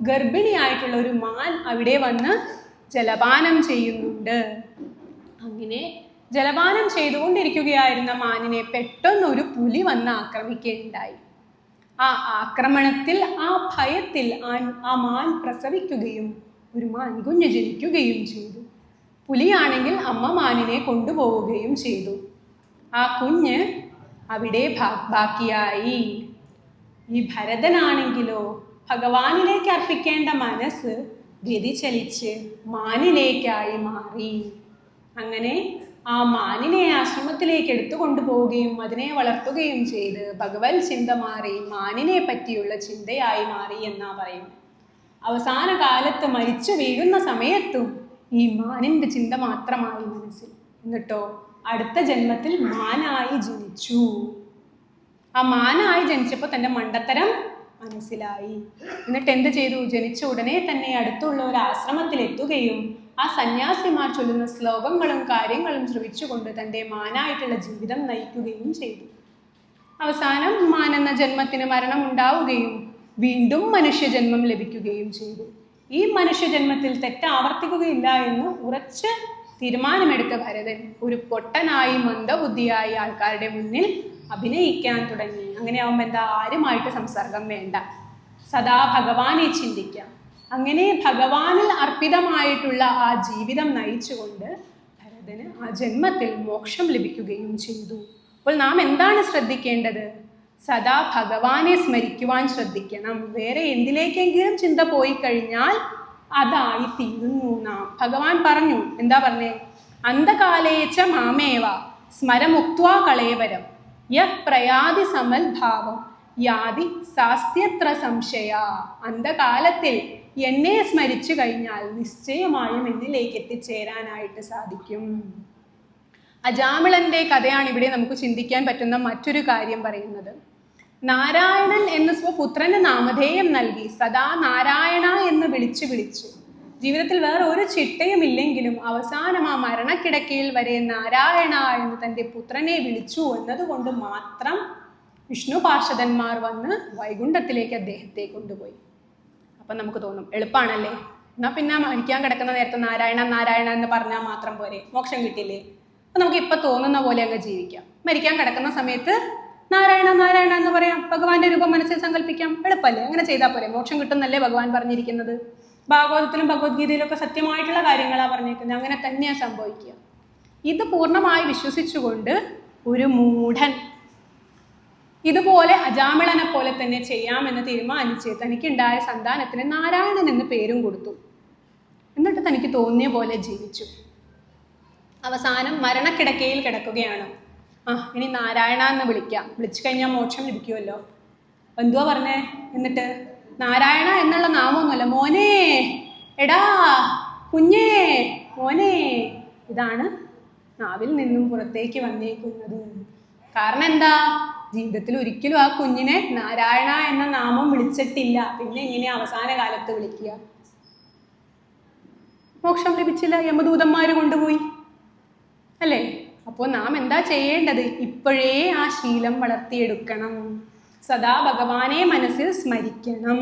ഗർഭിണിയായിട്ടുള്ള ഒരു മാൻ അവിടെ വന്ന് ജലപാനം ചെയ്യുന്നുണ്ട്. അങ്ങനെ ജലപാനം ചെയ്തുകൊണ്ടിരിക്കുകയായിരുന്ന മാനിനെ പെട്ടെന്നൊരു പുലി വന്ന് ആക്രമിക്കുകയുണ്ടായി. ആ ആക്രമണത്തിൽ, ആ ഭയത്തിൽ ആ മാൻ പ്രസവിക്കുകയും ഒരു മാൻകുഞ്ഞ് ജനിക്കുകയും ചെയ്തു. പുലിയാണെങ്കിൽ അമ്മ മാനിനെ കൊണ്ടുപോവുകയും ചെയ്തു. ആ കുഞ്ഞ് അവിടെ ബാക്കിയായി. ഈ ഭരതനാണെങ്കിലോ ഭഗവാനിലേക്ക് അർപ്പിക്കേണ്ട മനസ്സ് വ്യതിചലിച്ച് മാനിലേക്കായി മാറി. അങ്ങനെ ആ മാനിനെ ആശ്രമത്തിലേക്ക് എടുത്തുകൊണ്ടു പോവുകയും അതിനെ വളർത്തുകയും ചെയ്ത് ഭഗവത് ചിന്ത മാറി മാനിനെ പറ്റിയുള്ള ചിന്തയായി മാറി എന്നാ പറയും. അവസാന കാലത്ത് മരിച്ചു വീഴുന്ന സമയത്തും ഈ മാനിൻ്റെ ചിന്ത മാത്രമായി മനസ്സിൽ. എന്നിട്ടോ അടുത്ത ജന്മത്തിൽ മാനായി ജനിച്ചു. ആ മാനായി ജനിച്ചപ്പോൾ തൻ്റെ മണ്ടത്തരം മനസ്സിലായി. എന്നിട്ട് എന്ത് ചെയ്തു? ജനിച്ച ഉടനെ തന്നെ അടുത്തുള്ള ഒരു ആശ്രമത്തിൽ എത്തുകയും ആ സന്യാസിമാർ ചൊല്ലുന്ന ശ്ലോകങ്ങളും കാര്യങ്ങളും ശ്രവിച്ചുകൊണ്ട് തൻ്റെ മാനായിട്ടുള്ള ജീവിതം നയിക്കുകയും ചെയ്തു. അവസാനം മാൻ എന്ന ജന്മത്തിന് മരണം ഉണ്ടാവുകയും വീണ്ടും മനുഷ്യജന്മം ലഭിക്കുകയും ചെയ്തു. ഈ മനുഷ്യജന്മത്തിൽ തെറ്റാവർത്തിക്കുകയില്ല എന്ന് ഉറച്ച് തീരുമാനമെടുത്ത ഭരതൻ ഒരു പൊട്ടനായി മന്ദബുദ്ധിയായി ആൾക്കാരുടെ മുന്നിൽ അഭിനയിക്കാൻ തുടങ്ങി. അങ്ങനെ ആവുമ്പോൾ എന്താ? ആരുമായിട്ട് സംസർഗം വേണ്ട, സദാ ഭഗവാനെ ചിന്തിക്കാം. അങ്ങനെ ഭഗവാനിൽ അർപ്പിതമായിട്ടുള്ള ആ ജീവിതം നയിച്ചുകൊണ്ട് ഭരതന് ആ ജന്മത്തിൽ മോക്ഷം ലഭിക്കുകയും ചെയ്തു. അപ്പോൾ നാം എന്താണ് ശ്രദ്ധിക്കേണ്ടത്? സദാ ഭഗവാനെ സ്മരിക്കുവാൻ ശ്രദ്ധിക്കണം. വേറെ എന്തിലേക്കെങ്കിലും ചിന്ത പോയി കഴിഞ്ഞാൽ അതായി തീരുന്നു നാം. ഭഗവാൻ പറഞ്ഞു, എന്താ പറഞ്ഞേ? അന്ധകാലേച്ച മാമേവ സ്മരമുക്വാ കളേവരം യഃ പ്രയാതി സമൽഭാവം യാതി സാസ്ത്യത്ര സംശയ. അന്ധകാലത്തിൽ എന്നെ സ്മരിച്ചു കഴിഞ്ഞാൽ നിശ്ചയമായും എന്നിലേക്ക് എത്തിച്ചേരാനായിട്ട് സാധിക്കും. അജാമിളന്റെ കഥയാണ് ഇവിടെ നമുക്ക് ചിന്തിക്കാൻ പറ്റുന്ന മറ്റൊരു കാര്യം പറയുന്നത്. നാരായണൻ എന്ന് സ്വപുത്രന് നാമധേയം നൽകി സദാ നാരായണ എന്ന് വിളിച്ചു ജീവിതത്തിൽ വേറെ ഒരു ചിട്ടയും ഇല്ലെങ്കിലും അവസാനം ആ മരണക്കിടക്കയിൽ വരെ നാരായണ എന്ന് തൻ്റെ പുത്രനെ വിളിച്ചു എന്നതുകൊണ്ട് മാത്രം വിഷ്ണു പാർഷദന്മാർ വന്ന് വൈകുണ്ഠത്തിലേക്ക് അദ്ദേഹത്തെ കൊണ്ടുപോയി. അപ്പം നമുക്ക് തോന്നും എളുപ്പമാണല്ലേ, എന്നാൽ പിന്നെ മരിക്കാൻ കിടക്കുന്ന നേരത്തെ നാരായണ നാരായണ എന്ന് പറഞ്ഞാൽ മാത്രം പോരെ, മോക്ഷം കിട്ടില്ലേ? അപ്പം നമുക്ക് ഇപ്പം തോന്നുന്ന പോലെ അങ്ങ് ജീവിക്കാം. മരിക്കാൻ കിടക്കുന്ന സമയത്ത് നാരായണ നാരായണ എന്ന് പറയാം, ഭഗവാന്റെ രൂപം മനസ്സിൽ സങ്കല്പിക്കാം. എളുപ്പമല്ലേ? അങ്ങനെ ചെയ്താൽ പോരെ, മോക്ഷം കിട്ടുന്നല്ലേ ഭഗവാൻ പറഞ്ഞിരിക്കുന്നത്. ഭാഗവതത്തിലും ഭഗവത്ഗീതയിലും ഒക്കെ സത്യമായിട്ടുള്ള കാര്യങ്ങളാണ് പറഞ്ഞിരിക്കുന്നത്. അങ്ങനെ തന്നെയാണ് സംഭവിക്കുക. ഇത് പൂർണ്ണമായി വിശ്വസിച്ചുകൊണ്ട് ഒരു മൂഢൻ ഇതുപോലെ അജാമിളനെ പോലെ തന്നെ ചെയ്യാമെന്ന് തീരുമാനിച്ച് തനിക്കുണ്ടായ സന്താനത്തിന് നാരായണൻ എന്ന് പേരും കൊടുത്തു. എന്നിട്ട് തനിക്ക് തോന്നിയ പോലെ ജീവിച്ചു. അവസാനം മരണക്കിടക്കയിൽ കിടക്കുകയാണ്. ഇനി നാരായണ എന്ന് വിളിക്കാം, വിളിച്ചു കഴിഞ്ഞാൽ മോക്ഷം ലഭിക്കുമല്ലോ. എന്തുവാ പറഞ്ഞേ? എന്നിട്ട് നാരായണ എന്നുള്ള നാമമൊന്നുമല്ല, മോനെ, എടാ, കുഞ്ഞേ, മോനെ, ഇതാണ് നാവിൽ നിന്നും പുറത്തേക്ക് വന്നേക്കുന്നത്. കാരണം എന്താ? ജീവിതത്തിൽ ഒരിക്കലും ആ കുഞ്ഞിനെ നാരായണ എന്ന നാമം വിളിച്ചിട്ടില്ല. പിന്നെ ഇങ്ങനെ അവസാന കാലത്ത് വിളിക്കുക. മോക്ഷം ലഭിച്ചില്ല, യമദൂതന്മാർ കൊണ്ടുപോയി അല്ലേ? അപ്പോൾ നാം എന്താ ചെയ്യേണ്ടത്? ഇപ്പോഴേ ആ ശീലം വളർത്തിയെടുക്കണം. സദാ ഭഗവാനെ മനസ്സിൽ സ്മരിക്കണം.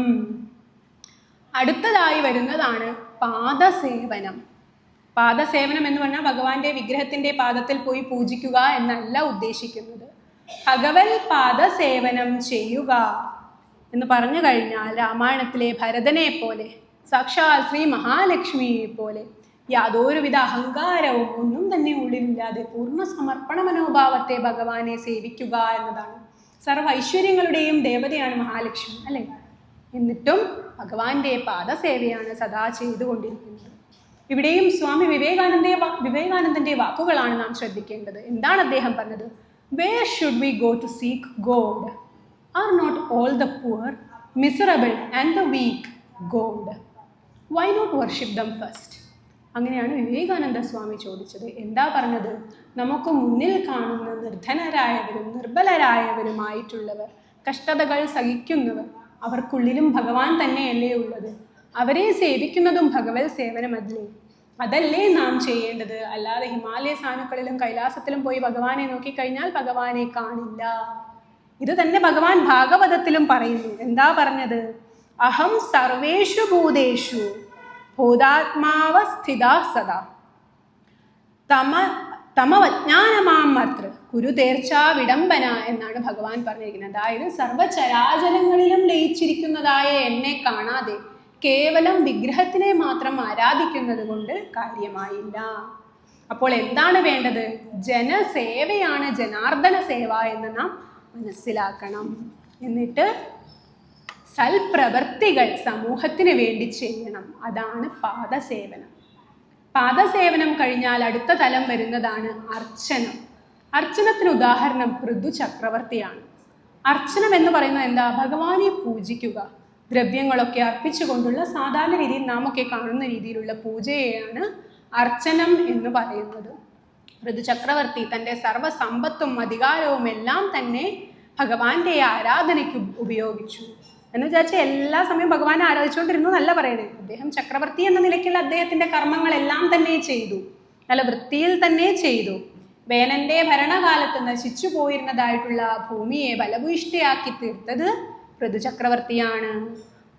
അടുത്തതായി വരുന്നതാണ് പാദസേവനം. പാദസേവനം എന്ന് പറഞ്ഞാൽ ഭഗവാന്റെ വിഗ്രഹത്തിന്റെ പാദത്തിൽ പോയി പൂജിക്കുക എന്നല്ല ഉദ്ദേശിക്കുന്നത്. ഭഗവത് പാദസേവനം ചെയ്യുക എന്ന് പറഞ്ഞു കഴിഞ്ഞാൽ രാമായണത്തിലെ ഭരതനെ പോലെ, സാക്ഷാൽ ശ്രീ മഹാലക്ഷ്മിയെ പോലെ യാതൊരുവിധ അഹങ്കാരവും ഒന്നും തന്നെ ഉള്ളിലില്ലാതെ പൂർണ്ണ സമർപ്പണ മനോഭാവത്തെ ഭഗവാനെ സേവിക്കുക എന്നതാണ്. സർവ്വ ഐശ്വര്യങ്ങളുടെയും ദേവതയാണ് മഹാലക്ഷ്മി അല്ലേ? എന്നിട്ടും ഭഗവാന്റെ പാദസേവയാണ് സദാ ചെയ്തുകൊണ്ടിരിക്കുന്നത്. ഇവിടെയും സ്വാമി വിവേകാനന്ദന്റെ വാക്കുകളാണ് നാം ശ്രദ്ധിക്കേണ്ടത്. എന്താണ് അദ്ദേഹം പറഞ്ഞത്? Where should we go to seek God? Are not all the poor, miserable and the weak God? Why not worship them first? അങ്ങനെയാണ് വിവേകാനന്ദ സ്വാമി ചോദിച്ചത്. എന്താ പറഞ്ഞത്? നമുക്ക് മുന്നിൽ കാണുന്ന നിർധനരായവരും നിർബലരായവരുമായിട്ടുള്ളവർ, കഷ്ടതകൾ സഹിക്കുന്നവർ, അവർക്കുള്ളിലും ഭഗവാൻ തന്നെയല്ലേ ഉള്ളത്? അവരെ സേവിക്കുന്നതും ഭഗവത് സേവനമല്ലേ? അതല്ലേ നാം ചെയ്യേണ്ടത്. അല്ലാതെ ഹിമാലയ സാനുക്കളിലും കൈലാസത്തിലും പോയി ഭഗവാനെ നോക്കിക്കഴിഞ്ഞാൽ ഭഗവാനെ കാണില്ല. ഇത് തന്നെ ഭഗവാൻ ഭാഗവതത്തിലും പറയുന്നു. എന്താ പറഞ്ഞത്? അഹം സർവേഷു ഭൂതേഷു ഭൂതാത്മാവസ്ഥിത സദാ തമവജ്ഞാനമാം മത്ര കുരുതേർച്ചാ വിടംബന എന്നാണ് ഭഗവാൻ പറഞ്ഞിരിക്കുന്നത്. അതായത് സർവചരാചരങ്ങളിലും ലയിച്ചിരിക്കുന്നതായ എന്നെ കാണാതെ കേവലം വിഗ്രഹത്തിനെ മാത്രം ആരാധിക്കുന്നത് കൊണ്ട് കാര്യമായില്ല. അപ്പോൾ എന്താണ് വേണ്ടത്? ജനസേവയാണ് ജനാർദ്ദന സേവ എന്ന് നാം മനസ്സിലാക്കണം. എന്നിട്ട് സൽപ്രവർത്തികൾ സമൂഹത്തിന് വേണ്ടി ചെയ്യണം. അതാണ് പാദസേവനം. പാദസേവനം കഴിഞ്ഞാൽ അടുത്ത തലം വരുന്നതാണ് അർച്ചനം. അർച്ചനത്തിന് ഉദാഹരണം പൃഥു ചക്രവർത്തിയാണ്. അർച്ചനം എന്ന് പറയുന്നത് എന്താ? ഭഗവാനെ പൂജിക്കുക, ദ്രവ്യങ്ങളൊക്കെ അർപ്പിച്ചുകൊണ്ടുള്ള സാധാരണ രീതിയിൽ നാമൊക്കെ കാണുന്ന രീതിയിലുള്ള പൂജയെയാണ് അർച്ചനം എന്ന് പറയുന്നത്. പൃഥു ചക്രവർത്തി തൻ്റെ സർവ്വസമ്പത്തും അധികാരവും എല്ലാം തന്നെ ഭഗവാന്റെ ആരാധനയ്ക്ക് ഉപയോഗിച്ചു. എന്ന് വിചാരിച്ചാൽ എല്ലാ സമയവും ഭഗവാൻ ആലോചിച്ചുകൊണ്ടിരുന്നു എന്നല്ല പറയുന്നത്. അദ്ദേഹം ചക്രവർത്തി എന്ന നിലയ്ക്കുള്ള അദ്ദേഹത്തിൻ്റെ കർമ്മങ്ങളെല്ലാം തന്നെ ചെയ്തു, നല്ല വൃത്തിയിൽ തന്നെ ചെയ്തു. വേനന്റെ ഭരണകാലത്ത് നശിച്ചു പോയിരുന്നതായിട്ടുള്ള ഭൂമിയെ ബലഭൂയിഷ്ഠയാക്കി തീർത്തത് പൃഥുചക്രവർത്തിയാണ്.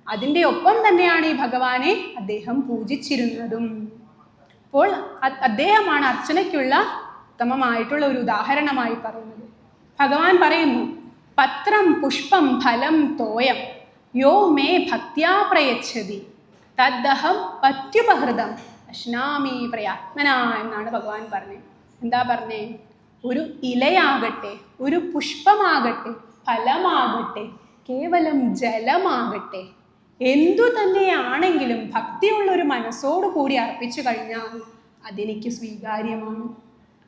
അതിൻ്റെ ഒപ്പം തന്നെയാണ് ഈ ഭഗവാനെ അദ്ദേഹം പൂജിച്ചിരുന്നതും. അപ്പോൾ അദ്ദേഹമാണ് അർച്ചനയ്ക്കുള്ള ഉത്തമമായിട്ടുള്ള ഒരു ഉദാഹരണമായി പറയുന്നത്. ഭഗവാൻ പറയുന്നു, പത്രം പുഷ്പം ഫലം തോയം യോ മേ ഭക്ത്യാ പ്രയച്ഛതി തദ്ദഹം പത്യുപഹൃതം അശ്നാമി പ്രയാത്മന എന്നാണ് ഭഗവാൻ പറഞ്ഞത്. എന്താ പറഞ്ഞേ? ഒരു ഇലയാകട്ടെ, ഒരു പുഷ്പമാകട്ടെ, ഫലമാകട്ടെ, കേവലം ജലമാകട്ടെ, എന്തു തന്നെയാണെങ്കിലും ഭക്തിയുള്ള ഒരു മനസ്സോടു കൂടി അർപ്പിച്ചു കഴിഞ്ഞാൽ അതെനിക്ക് സ്വീകാര്യമാണ്.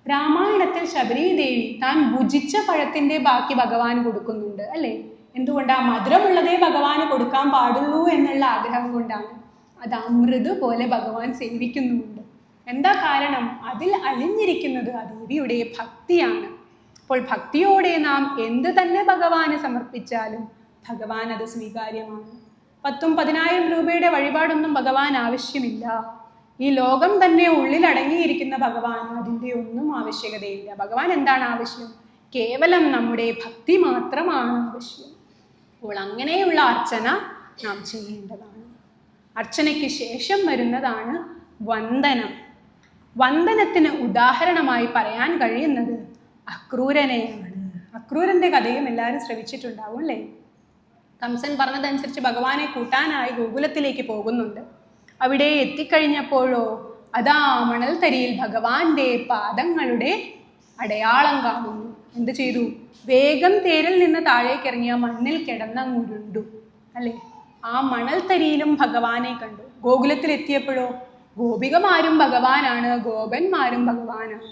രാമായണത്തിൽ ശബരീദേവി താൻ ഭുജിച്ച പഴത്തിൻ്റെ ബാക്കി ഭഗവാൻ കൊടുക്കുന്നുണ്ട് അല്ലേ? എന്തുകൊണ്ട്? ആ മധുരമുള്ളതേ ഭഗവാന് കൊടുക്കാൻ പാടുള്ളൂ എന്നുള്ള ആഗ്രഹം കൊണ്ടാണ്. അത് അമൃത് പോലെ ഭഗവാൻ സേവിക്കുന്നുമുണ്ട്. എന്താ കാരണം? അതിൽ അലിഞ്ഞിരിക്കുന്നത് ആ ദേവിയുടെ ഭക്തിയാണ്. അപ്പോൾ ഭക്തിയോടെ നാം എന്ത് തന്നെ ഭഗവാന് സമർപ്പിച്ചാലും ഭഗവാൻ അത് സ്വീകാര്യമാണ്. 10,000-10,000 രൂപയുടെ വഴിപാടൊന്നും ഭഗവാൻ ആവശ്യമില്ല. ഈ ലോകം തന്നെ ഉള്ളിൽ അടങ്ങിയിരിക്കുന്ന ഭഗവാൻ അതിൻ്റെ ഒന്നും ആവശ്യകതയില്ല. ഭഗവാൻ എന്താണ് ആവശ്യം? കേവലം നമ്മുടെ ഭക്തി മാത്രമാണ് ആവശ്യം. അപ്പോൾ അങ്ങനെയുള്ള അർച്ചന നാം ചെയ്യേണ്ടതാണ്. അർച്ചനയ്ക്ക് ശേഷം വരുന്നതാണ് വന്ദനം. വന്ദനത്തിന് ഉദാഹരണമായി പറയാൻ കഴിയുന്നത് അക്രൂരനെയാണ്. അക്രൂരൻ്റെ കഥയും എല്ലാവരും ശ്രവിച്ചിട്ടുണ്ടാവും അല്ലേ? കംസൻ പറഞ്ഞതനുസരിച്ച് ഭഗവാനെ കൂട്ടാനായി ഗോകുലത്തിലേക്ക് പോകുന്നുണ്ട്. അവിടെ എത്തിക്കഴിഞ്ഞപ്പോഴോ അതാ മണൽത്തരിയിൽ ഭഗവാന്റെ പാദങ്ങളുടെ അടയാളം കാണുന്നു. എന്ത് ചെയ്തു? വേഗം തേരിൽ നിന്ന് താഴേക്ക് ഇറങ്ങിയ മണ്ണിൽ കിടന്നങ്ങുരുണ്ടു അല്ലേ? ആ മണൽത്തരിയിലും ഭഗവാനെ കണ്ടു. ഗോകുലത്തിലെത്തിയപ്പോഴോ ഗോപികമാരും ഭഗവാനാണ്, ഗോപന്മാരും ഭഗവാനാണ്,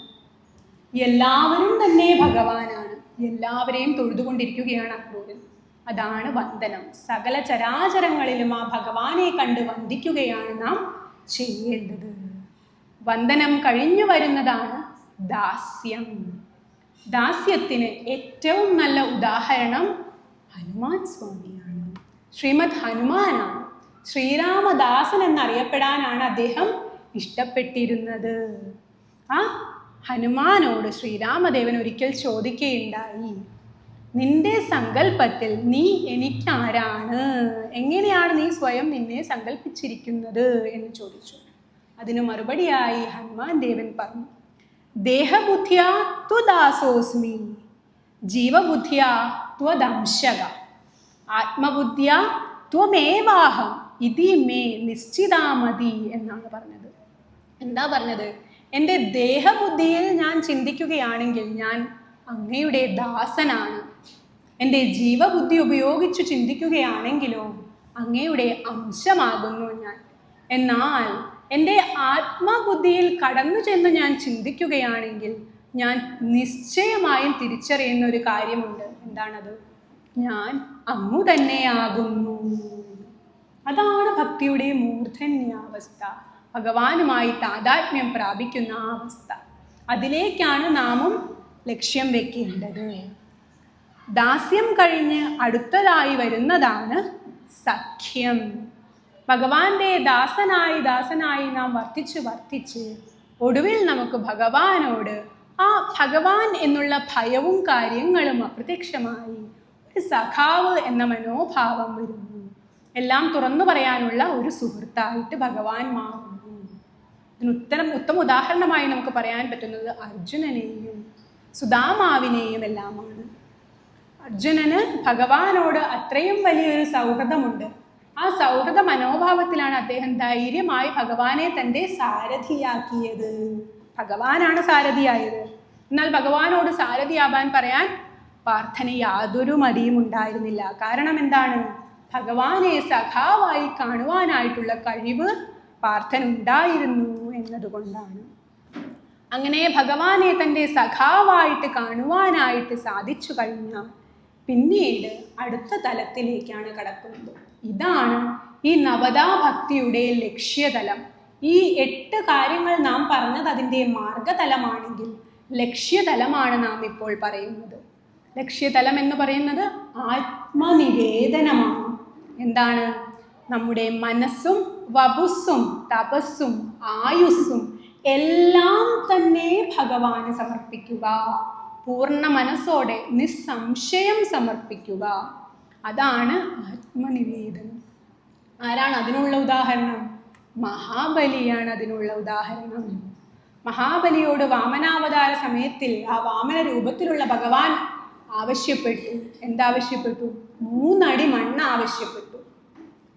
എല്ലാവരും തന്നെ ഭഗവാനാണ്. എല്ലാവരെയും തൊഴുതുകൊണ്ടിരിക്കുകയാണ് അക്രൂരൻ. അതാണ് വന്ദനം. സകല ചരാചരങ്ങളിലും ആ ഭഗവാനെ കണ്ട് വന്ദിക്കുകയാണ് നാം ചെയ്യേണ്ടത്. വന്ദനം കഴിഞ്ഞു വരുന്നതാണ് ദാസ്യം. ദാസ്യത്തിന് ഏറ്റവും നല്ല ഉദാഹരണം ഹനുമാൻ സ്വാമിയാണ്. ശ്രീമദ് ഹനുമാനാണ്. ശ്രീരാമദാസൻ എന്നറിയപ്പെടാനാണ് അദ്ദേഹം ഇഷ്ടപ്പെട്ടിരുന്നത്. ആ ഹനുമാനോട് ശ്രീരാമദേവൻ ഒരിക്കൽ ചോദിക്കുകയുണ്ടായി, നിന്റെ സങ്കല്പത്തിൽ നീ എനിക്കാരാണ്? എങ്ങനെയാണ് നീ സ്വയം നിന്നെ സങ്കല്പിച്ചിരിക്കുന്നത് എന്ന് ചോദിച്ചു. അതിനു മറുപടിയായി ഹനുമാൻ ദേവൻ പറഞ്ഞു, ദേഹബുദ്ധ്യാ ത്വദാസോസ്മി, ജീവബുദ്ധ്യാ ത്വദംശക, ആത്മബുദ്ധ്യാ ത്വമേവാഹം ഇതി മേ നിശ്ചിതാമതി എന്നാണ് പറഞ്ഞത്. എന്താ പറഞ്ഞത്? എൻ്റെ ദേഹബുദ്ധിയിൽ ഞാൻ ചിന്തിക്കുകയാണെങ്കിൽ ഞാൻ അങ്ങയുടെ ദാസനാണ്. എൻ്റെ ജീവബുദ്ധി ഉപയോഗിച്ച് ചിന്തിക്കുകയാണെങ്കിലോ അങ്ങയുടെ അംശമാകുന്നു ഞാൻ. എന്നാൽ എൻ്റെ ആത്മബുദ്ധിയിൽ കടന്നു ചെന്ന് ഞാൻ ചിന്തിക്കുകയാണെങ്കിൽ ഞാൻ നിശ്ചയമായും തിരിച്ചറിയുന്ന ഒരു കാര്യമുണ്ട്. എന്താണത്? ഞാൻ അങ്ങു തന്നെയാകുന്നു. അതാണ് ഭക്തിയുടെ മൂർധന്യാവസ്ഥ, ഭഗവാനുമായി താതാത്മ്യം പ്രാപിക്കുന്ന ആ അവസ്ഥ. അതിലേക്കാണ് നാമും ലക്ഷ്യം വെക്കേണ്ടത്. ദാസ്യം കഴിഞ്ഞ് അടുത്തതായി വരുന്നതാണ് സഖ്യം. ഭഗവാന്റെ ദാസനായി നാം വർത്തിച്ച് ഒടുവിൽ നമുക്ക് ഭഗവാനോട് ആ ഭഗവാൻ എന്നുള്ള ഭയവും കാര്യങ്ങളും അപ്രത്യക്ഷമായി ഒരു സഖാവ് എന്ന മനോഭാവം വരുന്നു. എല്ലാം തുറന്നു പറയാനുള്ള ഒരു സുഹൃത്തായിട്ട് ഭഗവാൻ മാറുന്നു. ഇതിന് ഉത്തമ ഉദാഹരണമായി നമുക്ക് പറയാൻ പറ്റുന്നത് അർജുനനെയും സുദാമാവിനെയും എല്ലാമാണ്. അർജുനന് ഭഗവാനോട് അത്രയും വലിയൊരു സൗഹൃദമുണ്ട്. ആ സൗഹൃദ മനോഭാവത്തിലാണ് അദ്ദേഹം ധൈര്യമായി ഭഗവാനെ തൻ്റെ സാരഥിയാക്കിയത്. ഭഗവാനാണ് സാരഥിയായത്. എന്നാൽ ഭഗവാനോട് സാരഥിയാവാൻ പറയാൻ പാർത്ഥന് യാതൊരു മടിയും ഉണ്ടായിരുന്നില്ല. കാരണം എന്താണ്? ഭഗവാനെ സഖാവായി കാണുവാനായിട്ടുള്ള കഴിവ് പാർത്ഥനുണ്ടായിരുന്നു എന്നതുകൊണ്ടാണ്. അങ്ങനെ ഭഗവാനെ തൻ്റെ സഖാവായിട്ട് കാണുവാനായിട്ട് സാധിച്ചു കഴിഞ്ഞാൽ പിന്നീട് അടുത്ത തലത്തിലേക്കാണ് കടക്കുന്നത്. ഇതാണ് ഈ നവദാ ഭക്തിയുടെ ലക്ഷ്യതലം. ഈ 8 കാര്യങ്ങൾ നാം പറഞ്ഞത് അതിൻ്റെ മാർഗതലമാണെങ്കിൽ ലക്ഷ്യതലമാണ് നാം ഇപ്പോൾ പറയുന്നത്. ലക്ഷ്യതലം എന്ന് പറയുന്നത് ആത്മനിവേദനമാണ്. എന്താണ്? നമ്മുടെ മനസ്സും വപുസ്സും തപസ്സും ആയുസ്സും എല്ലാം തന്നെ ഭഗവാന് സമർപ്പിക്കുക. പൂർണ്ണ മനസ്സോടെ നിസ്സംശയം സമർപ്പിക്കുക. അതാണ് ആത്മനിവേദനം. ആരാണ് അതിനുള്ള ഉദാഹരണം? മഹാബലിയാണ് അതിനുള്ള ഉദാഹരണം. മഹാബലിയോട് വാമനാവതാര സമയത്തിൽ ആ വാമന രൂപത്തിലുള്ള ഭഗവാൻ ആവശ്യപ്പെട്ടു. എന്താവശ്യപ്പെട്ടു? 3 അടി മണ്ണ് ആവശ്യപ്പെട്ടു.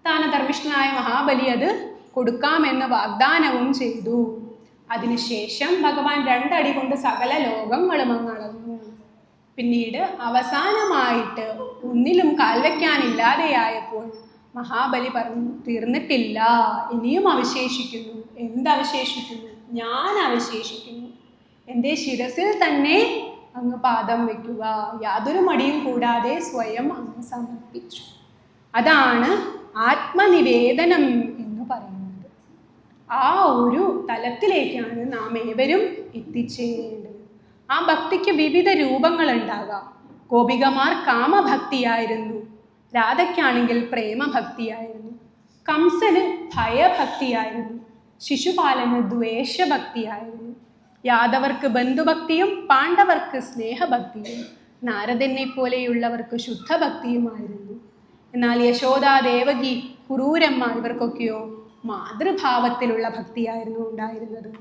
ദാനധർമ്മിഷ്ഠനായ മഹാബലി അത് കൊടുക്കാമെന്ന് വാഗ്ദാനവും ചെയ്തു. അതിനുശേഷം ഭഗവാൻ 2 അടി കൊണ്ട് സകല ലോകങ്ങളും അങ്ങളന്നു. പിന്നീട് അവസാനമായിട്ട് ഒന്നിലും കാൽവെക്കാനില്ലാതെയായപ്പോൾ മഹാബലി പറഞ്ഞു, തീർന്നിട്ടില്ല, ഇനിയും അവശേഷിക്കുന്നു. എന്തവശേഷിക്കുന്നു? ഞാൻ അവശേഷിക്കുന്നു. എൻ്റെ ശിരസിൽ തന്നെ അങ്ങ് പാദം വയ്ക്കുക. യാതൊരു മടിയും കൂടാതെ സ്വയം അങ്ങ് സമർപ്പിച്ചു. അതാണ് ആത്മനിവേദനം എന്ന് പറയുന്നത്. ആ ഒരു തലത്തിലേക്കാണ് നാം ഏവരും എത്തിച്ചേരേണ്ടത്. ആ ഭക്തിക്ക് വിവിധ രൂപങ്ങൾ ഉണ്ടാകാം. ഗോപികമാർ കാമഭക്തിയായിരുന്നു, രാധയ്ക്കാണെങ്കിൽ പ്രേമഭക്തിയായിരുന്നു, കംസന് ഭയഭക്തിയായിരുന്നു, ശിശുപാലന് ദ്വേഷഭക്തിയായിരുന്നു, യാദവർക്ക് ബന്ധുഭക്തിയും പാണ്ഡവർക്ക് സ്നേഹഭക്തിയും, നാരദനെ പോലെയുള്ളവർക്ക് ശുദ്ധഭക്തിയുമായിരുന്നു. എന്നാൽ യശോദ, ദേവകി, കുറൂരമ്മ ഇവർക്കൊക്കെയോ മാതൃഭാവത്തിലുള്ള ഭക്തിയായിരുന്നു ഉണ്ടായിരുന്നത്.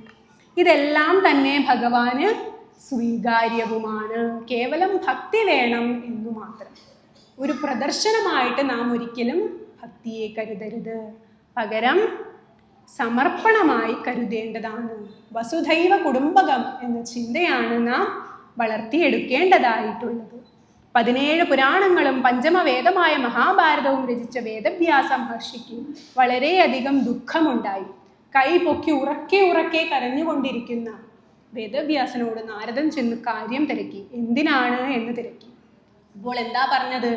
ഇതെല്ലാം തന്നെ ഭഗവാന് സ്വീകാര്യവുമാണ്. കേവലം ഭക്തി വേണം എന്നു മാത്രം. ഒരു പ്രദർശനമായിട്ട് നാം ഒരിക്കലും ഭക്തിയെ കരുതരുത്. പകരം സമർപ്പണമായി കരുതേണ്ടതാണ്. വസുധൈവ കുടുംബകം എന്ന ചിന്തയാണ് നാം വളർത്തിയെടുക്കേണ്ടതായിട്ടുള്ളത്. 17 പുരാണങ്ങളും പഞ്ചമവേദമായ മഹാഭാരതവും രചിച്ച വേദവ്യാസ മഹർഷിക്ക് വളരെയധികം ദുഃഖമുണ്ടായി. കൈ പൊക്കി ഉറക്കെ ഉറക്കെ കരഞ്ഞുകൊണ്ടിരിക്കുന്ന വേദവ്യാസനോട് നാരദൻ ചെന്ന് കാര്യം തിരക്കി. എന്തിനാണ് എന്ന് തിരക്കി. അപ്പോൾ എന്താ പറഞ്ഞത്?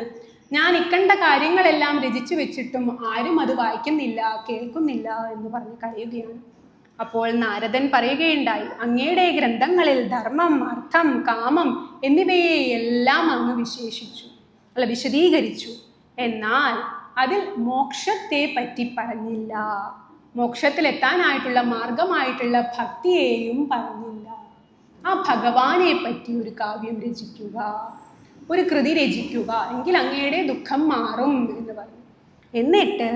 ഞാൻ ഇക്കണ്ട കാര്യങ്ങളെല്ലാം രചിച്ചു വെച്ചിട്ടും ആരും അത് വായിക്കുന്നില്ല, കേൾക്കുന്നില്ല എന്ന് പറഞ്ഞ് കരയുകയാണ്. അപ്പോൾ നാരദൻ പറയുകയുണ്ടായി, അങ്ങയുടെ ഗ്രന്ഥങ്ങളിൽ ധർമ്മം, അർത്ഥം, കാമം എന്നിവയെല്ലാം അങ്ങ് വിശദീകരിച്ചു. എന്നാൽ അതിൽ മോക്ഷത്തെ പറ്റി പറഞ്ഞില്ല. മോക്ഷത്തിലെത്താനായിട്ടുള്ള മാർഗമായിട്ടുള്ള ഭക്തിയെയും പറഞ്ഞില്ല. ആ ഭഗവാനെ പറ്റി ഒരു കാവ്യം രചിക്കുക, ഒരു കൃതി രചിക്കുക, എങ്കിൽ അങ്ങയുടെ ദുഃഖം മാറും എന്ന് പറഞ്ഞു. എന്നിട്ട്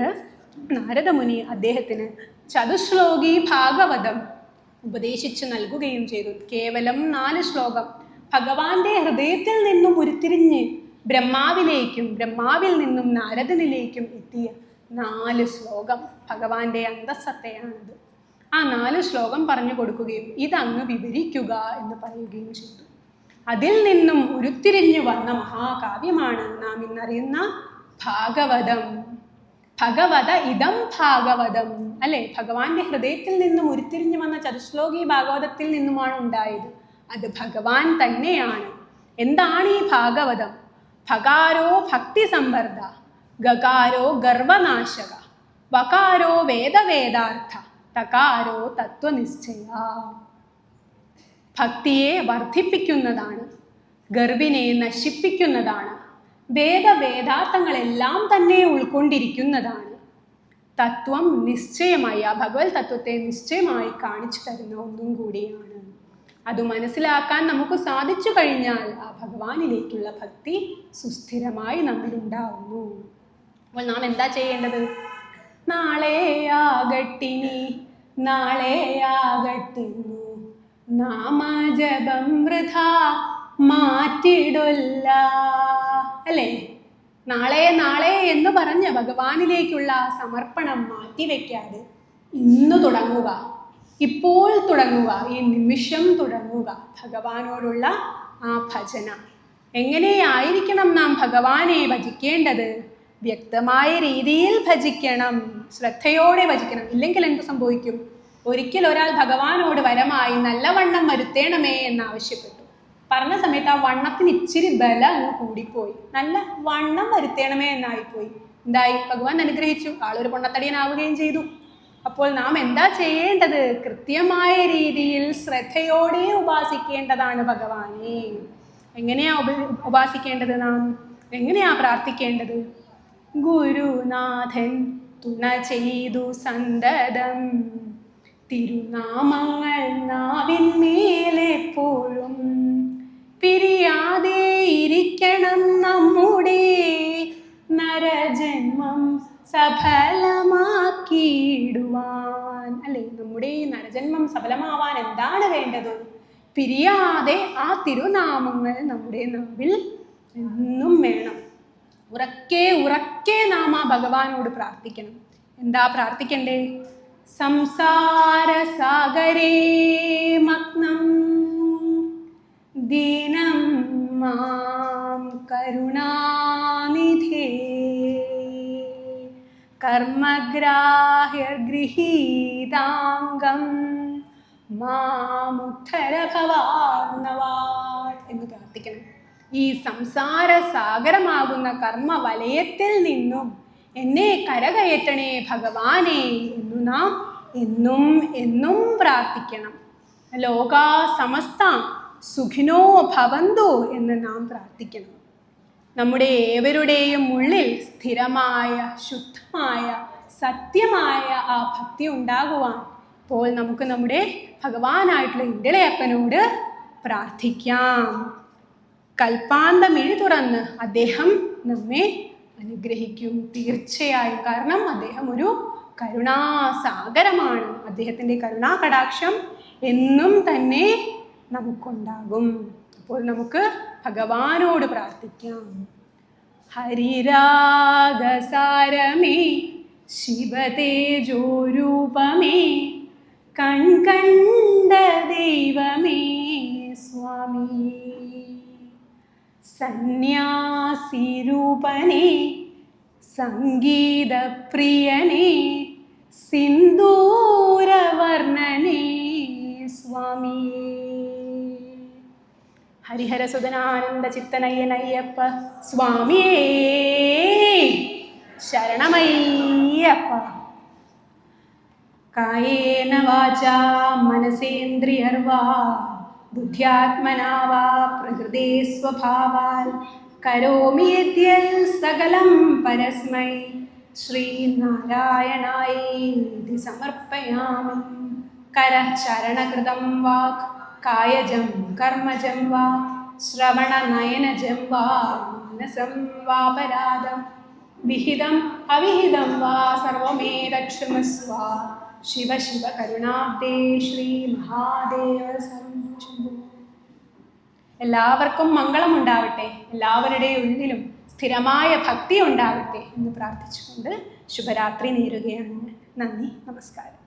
നാരദമുനി അദ്ദേഹത്തിന് ചതുശ്ലോകി ഭാഗവതം ഉപദേശിച്ച് നൽകുകയും ചെയ്തു. കേവലം 4 ശ്ലോകം ഭഗവാന്റെ ഹൃദയത്തിൽ നിന്നും ഉരുത്തിരിഞ്ഞ് ബ്രഹ്മാവിലേക്കും ബ്രഹ്മാവിൽ നിന്നും നാരദനിലേക്കും എത്തിയ 4 ശ്ലോകം ഭഗവാന്റെ അന്തസ്സത്തെയാണത്. ആ 4 ശ്ലോകം പറഞ്ഞു കൊടുക്കുകയും ഇതങ്ങ് വിവരിക്കുക എന്ന് പറയുകയും ചെയ്തു. അതിൽ നിന്നും ഉരുത്തിരിഞ്ഞു വന്ന മഹാകാവ്യമാണ് നാം ഇന്നറിയുന്ന ഭാഗവതം. ഭഗവത ഇതം ഭാഗവതം അല്ലെ? ഭഗവാന്റെ ഹൃദയത്തിൽ നിന്നും ഉരുത്തിരിഞ്ഞു വന്ന ചതുശ്ലോകി ഭാഗവതത്തിൽ നിന്നുമാണ് ഉണ്ടായത്. അത് ഭഗവാൻ തന്നെയാണ്. എന്താണ് ഈ ഭാഗവതം? ഭകാരോ ഭക്തി സംവർദ്ധ, ഗകാരോ ഗർവനാശക, വകാരോ വേദവേദാർത്ഥ, തകാരോ തത്വനിശ്ചയ. ഭക്തിയെ വർദ്ധിപ്പിക്കുന്നതാണ്, ഗർവിനെ നശിപ്പിക്കുന്നതാണ്, വേദവേദാർത്ഥങ്ങളെല്ലാം തന്നെ ഉൾക്കൊണ്ടിരിക്കുന്നതാണ്. തത്വം നിശ്ചയമായി, ആ ഭഗവത് തത്വത്തെ നിശ്ചയമായി കാണിച്ചു തരുന്ന ഒന്നും കൂടിയാണ്. അത് മനസ്സിലാക്കാൻ നമുക്ക് സാധിച്ചു കഴിഞ്ഞാൽ ആ ഭഗവാനിലേക്കുള്ള ഭക്തി സുസ്ഥിരമായി നമ്മിലുണ്ടാവുന്നു. അപ്പോൾ നാം എന്താ ചെയ്യേണ്ടത്? നാളെയാകട്ടിനി നാളെയാകട്ടിന്നു നാമജപം വൃഥാ മാറ്റിടുല്ല അല്ലേ? നാളെ നാളെ എന്ന് പറഞ്ഞ് ഭഗവാനിലേക്കുള്ള സമർപ്പണം മാറ്റിവെക്കാതെ ഇന്ന് തുടങ്ങുക, ഇപ്പോൾ തുടങ്ങുക, ഈ നിമിഷം തുടങ്ങുക ഭഗവാനോടുള്ള ആ ഭജന. എങ്ങനെയായിരിക്കണം നാം ഭഗവാനെ ഭജിക്കേണ്ടത്? വ്യക്തമായ രീതിയിൽ ഭജിക്കണം, ശ്രദ്ധയോടെ ഭജിക്കണം. ഇല്ലെങ്കിൽ എന്ത് സംഭവിക്കും? ഒരിക്കൽ ഒരാൾ ഭഗവാനോട് വരമായി നല്ലവണ്ണം വരുത്തേണമേ എന്നാവശ്യപ്പെട്ടു. പറഞ്ഞ സമയത്ത് ആ വണ്ണത്തിന് ഇച്ചിരി ബലം അങ്ങ് കൂടിപ്പോയി. നല്ല വണ്ണം വരുത്തേണമേ എന്നായിപ്പോയി. എന്തായി? ഭഗവാൻ അനുഗ്രഹിച്ചു, ആളൊരു പൊണ്ണത്തടിയനാവുകയും ചെയ്തു. അപ്പോൾ നാം എന്താ ചെയ്യേണ്ടത്? കൃത്യമായ രീതിയിൽ ശ്രദ്ധയോടെ ഉപാസിക്കേണ്ടതാണ് ഭഗവാനെ. എങ്ങനെയാ ഉപാസിക്കേണ്ടത്? നാം എങ്ങനെയാ പ്രാർത്ഥിക്കേണ്ടത്? ഗുരുനാഥൻ തുണ ചെയ്തു സന്തതം, തിരുനാമങ്ങൾ നാവിന്മേലെപ്പോഴും, പിരിയാതെ ഇരിക്കണം നമ്മുടെ നരജന്മം സഫലമാക്കിയിടുവാൻ. അല്ലേ, നമ്മുടെ ഈ നരജന്മം സഫലമാവാൻ എന്താണ് വേണ്ടത്? പിരിയാതെ ആ തിരുനാമങ്ങൾ നമ്മുടെ നാവിൽ എന്നും വേണം. ഉറക്കെ ഉറക്കെ നാം ആ ഭഗവാനോട് പ്രാർത്ഥിക്കണം. എന്താ പ്രാർത്ഥിക്കണ്ടേ? സംസാര സാഗരേ മഗ്നം ദീനം മാം കരുണാനിധേ, കർമ്മഗ്രാഹ്യഗൃഹീതാംഗം മാമുദ്ധര ഭവാർണവാത് എന്ന് പ്രാർത്ഥിക്കണം. ഈ സംസാര സാഗരമാകുന്ന കർമ്മ വലയത്തിൽ നിന്നും എന്നെ കരകയറ്റണേ ഭഗവാനെ എന്നു നാം എന്നും എന്നും പ്രാർത്ഥിക്കണം. ലോകാ സമസ്ത സുഖിനോ ഭവന്തു എന്ന് നാം പ്രാർത്ഥിക്കണം. നമ്മുടെ ഏവരുടെയും ഉള്ളിൽ സ്ഥിരമായ ശുദ്ധമായ സത്യമായ ആ ഭക്തി ഉണ്ടാകുവാൻ ഇപ്പോൾ നമുക്ക് നമ്മുടെ ഭഗവാനായിട്ടുള്ള ഇടയപ്പനോട് പ്രാർത്ഥിക്കാം. കൽപ്പാന്തമിഴി തുറന്ന് അദ്ദേഹം നമ്മെ അനുഗ്രഹിക്കും തീർച്ചയായും. കാരണം അദ്ദേഹം ഒരു കരുണാസാഗരമാണ്. അദ്ദേഹത്തിൻ്റെ കരുണാകടാക്ഷം എന്നും തന്നെ നമുക്കുണ്ടാകും. അപ്പോൾ നമുക്ക് ഭഗവാനോട് പ്രാർത്ഥിക്കാം. ഹരിരാഗസാരമേ ശിവതേജോരൂപമേ കൺകണ്ട ദൈവമേ സ്വാമി, സന്യാസിരൂപനേ സംഗീതപ്രിയനേ സിന്ദൂരവർണ്ണനേ സ്വാമി. ഹരിഹരസുതനാനന്ദ ചിത്തനയ്യനയ്യപ്പ സ്വാമിയേ ശരണമയ്യപ്പ. കായേന വാചാ മനസേന്ദ്രിയർവാ ബുദ്ധ്യാത്മനാ വാ പ്രകൃതേ സ്വഭാവാൽ കരോമി യദ്യൽ സകലം പരസ്മൈ ശ്രീനാരായണായേതി സമർപ്പയാമി. കരചരണകൃതം വാക് കായജം കർമ്മജം വാ ശ്രവണനയനജം വാ മാനസം വാപരാധം വിഹിതം അവിഹിതം വാ സർവമേതക്ഷമസ്വ. ശിവ ശിവ കരുണാബ്ദേ ശ്രീ മഹാദേവ ശംഭോ. എല്ലാവർക്കും മംഗളമുണ്ടാവട്ടെ, എല്ലാവരുടെയും ഉള്ളിലും സ്ഥിരമായ ഭക്തി ഉണ്ടാവട്ടെ എന്ന് പ്രാർത്ഥിച്ചുകൊണ്ട് ശുഭരാത്രി നേരുകയാണ്. നന്ദി, നമസ്കാരം.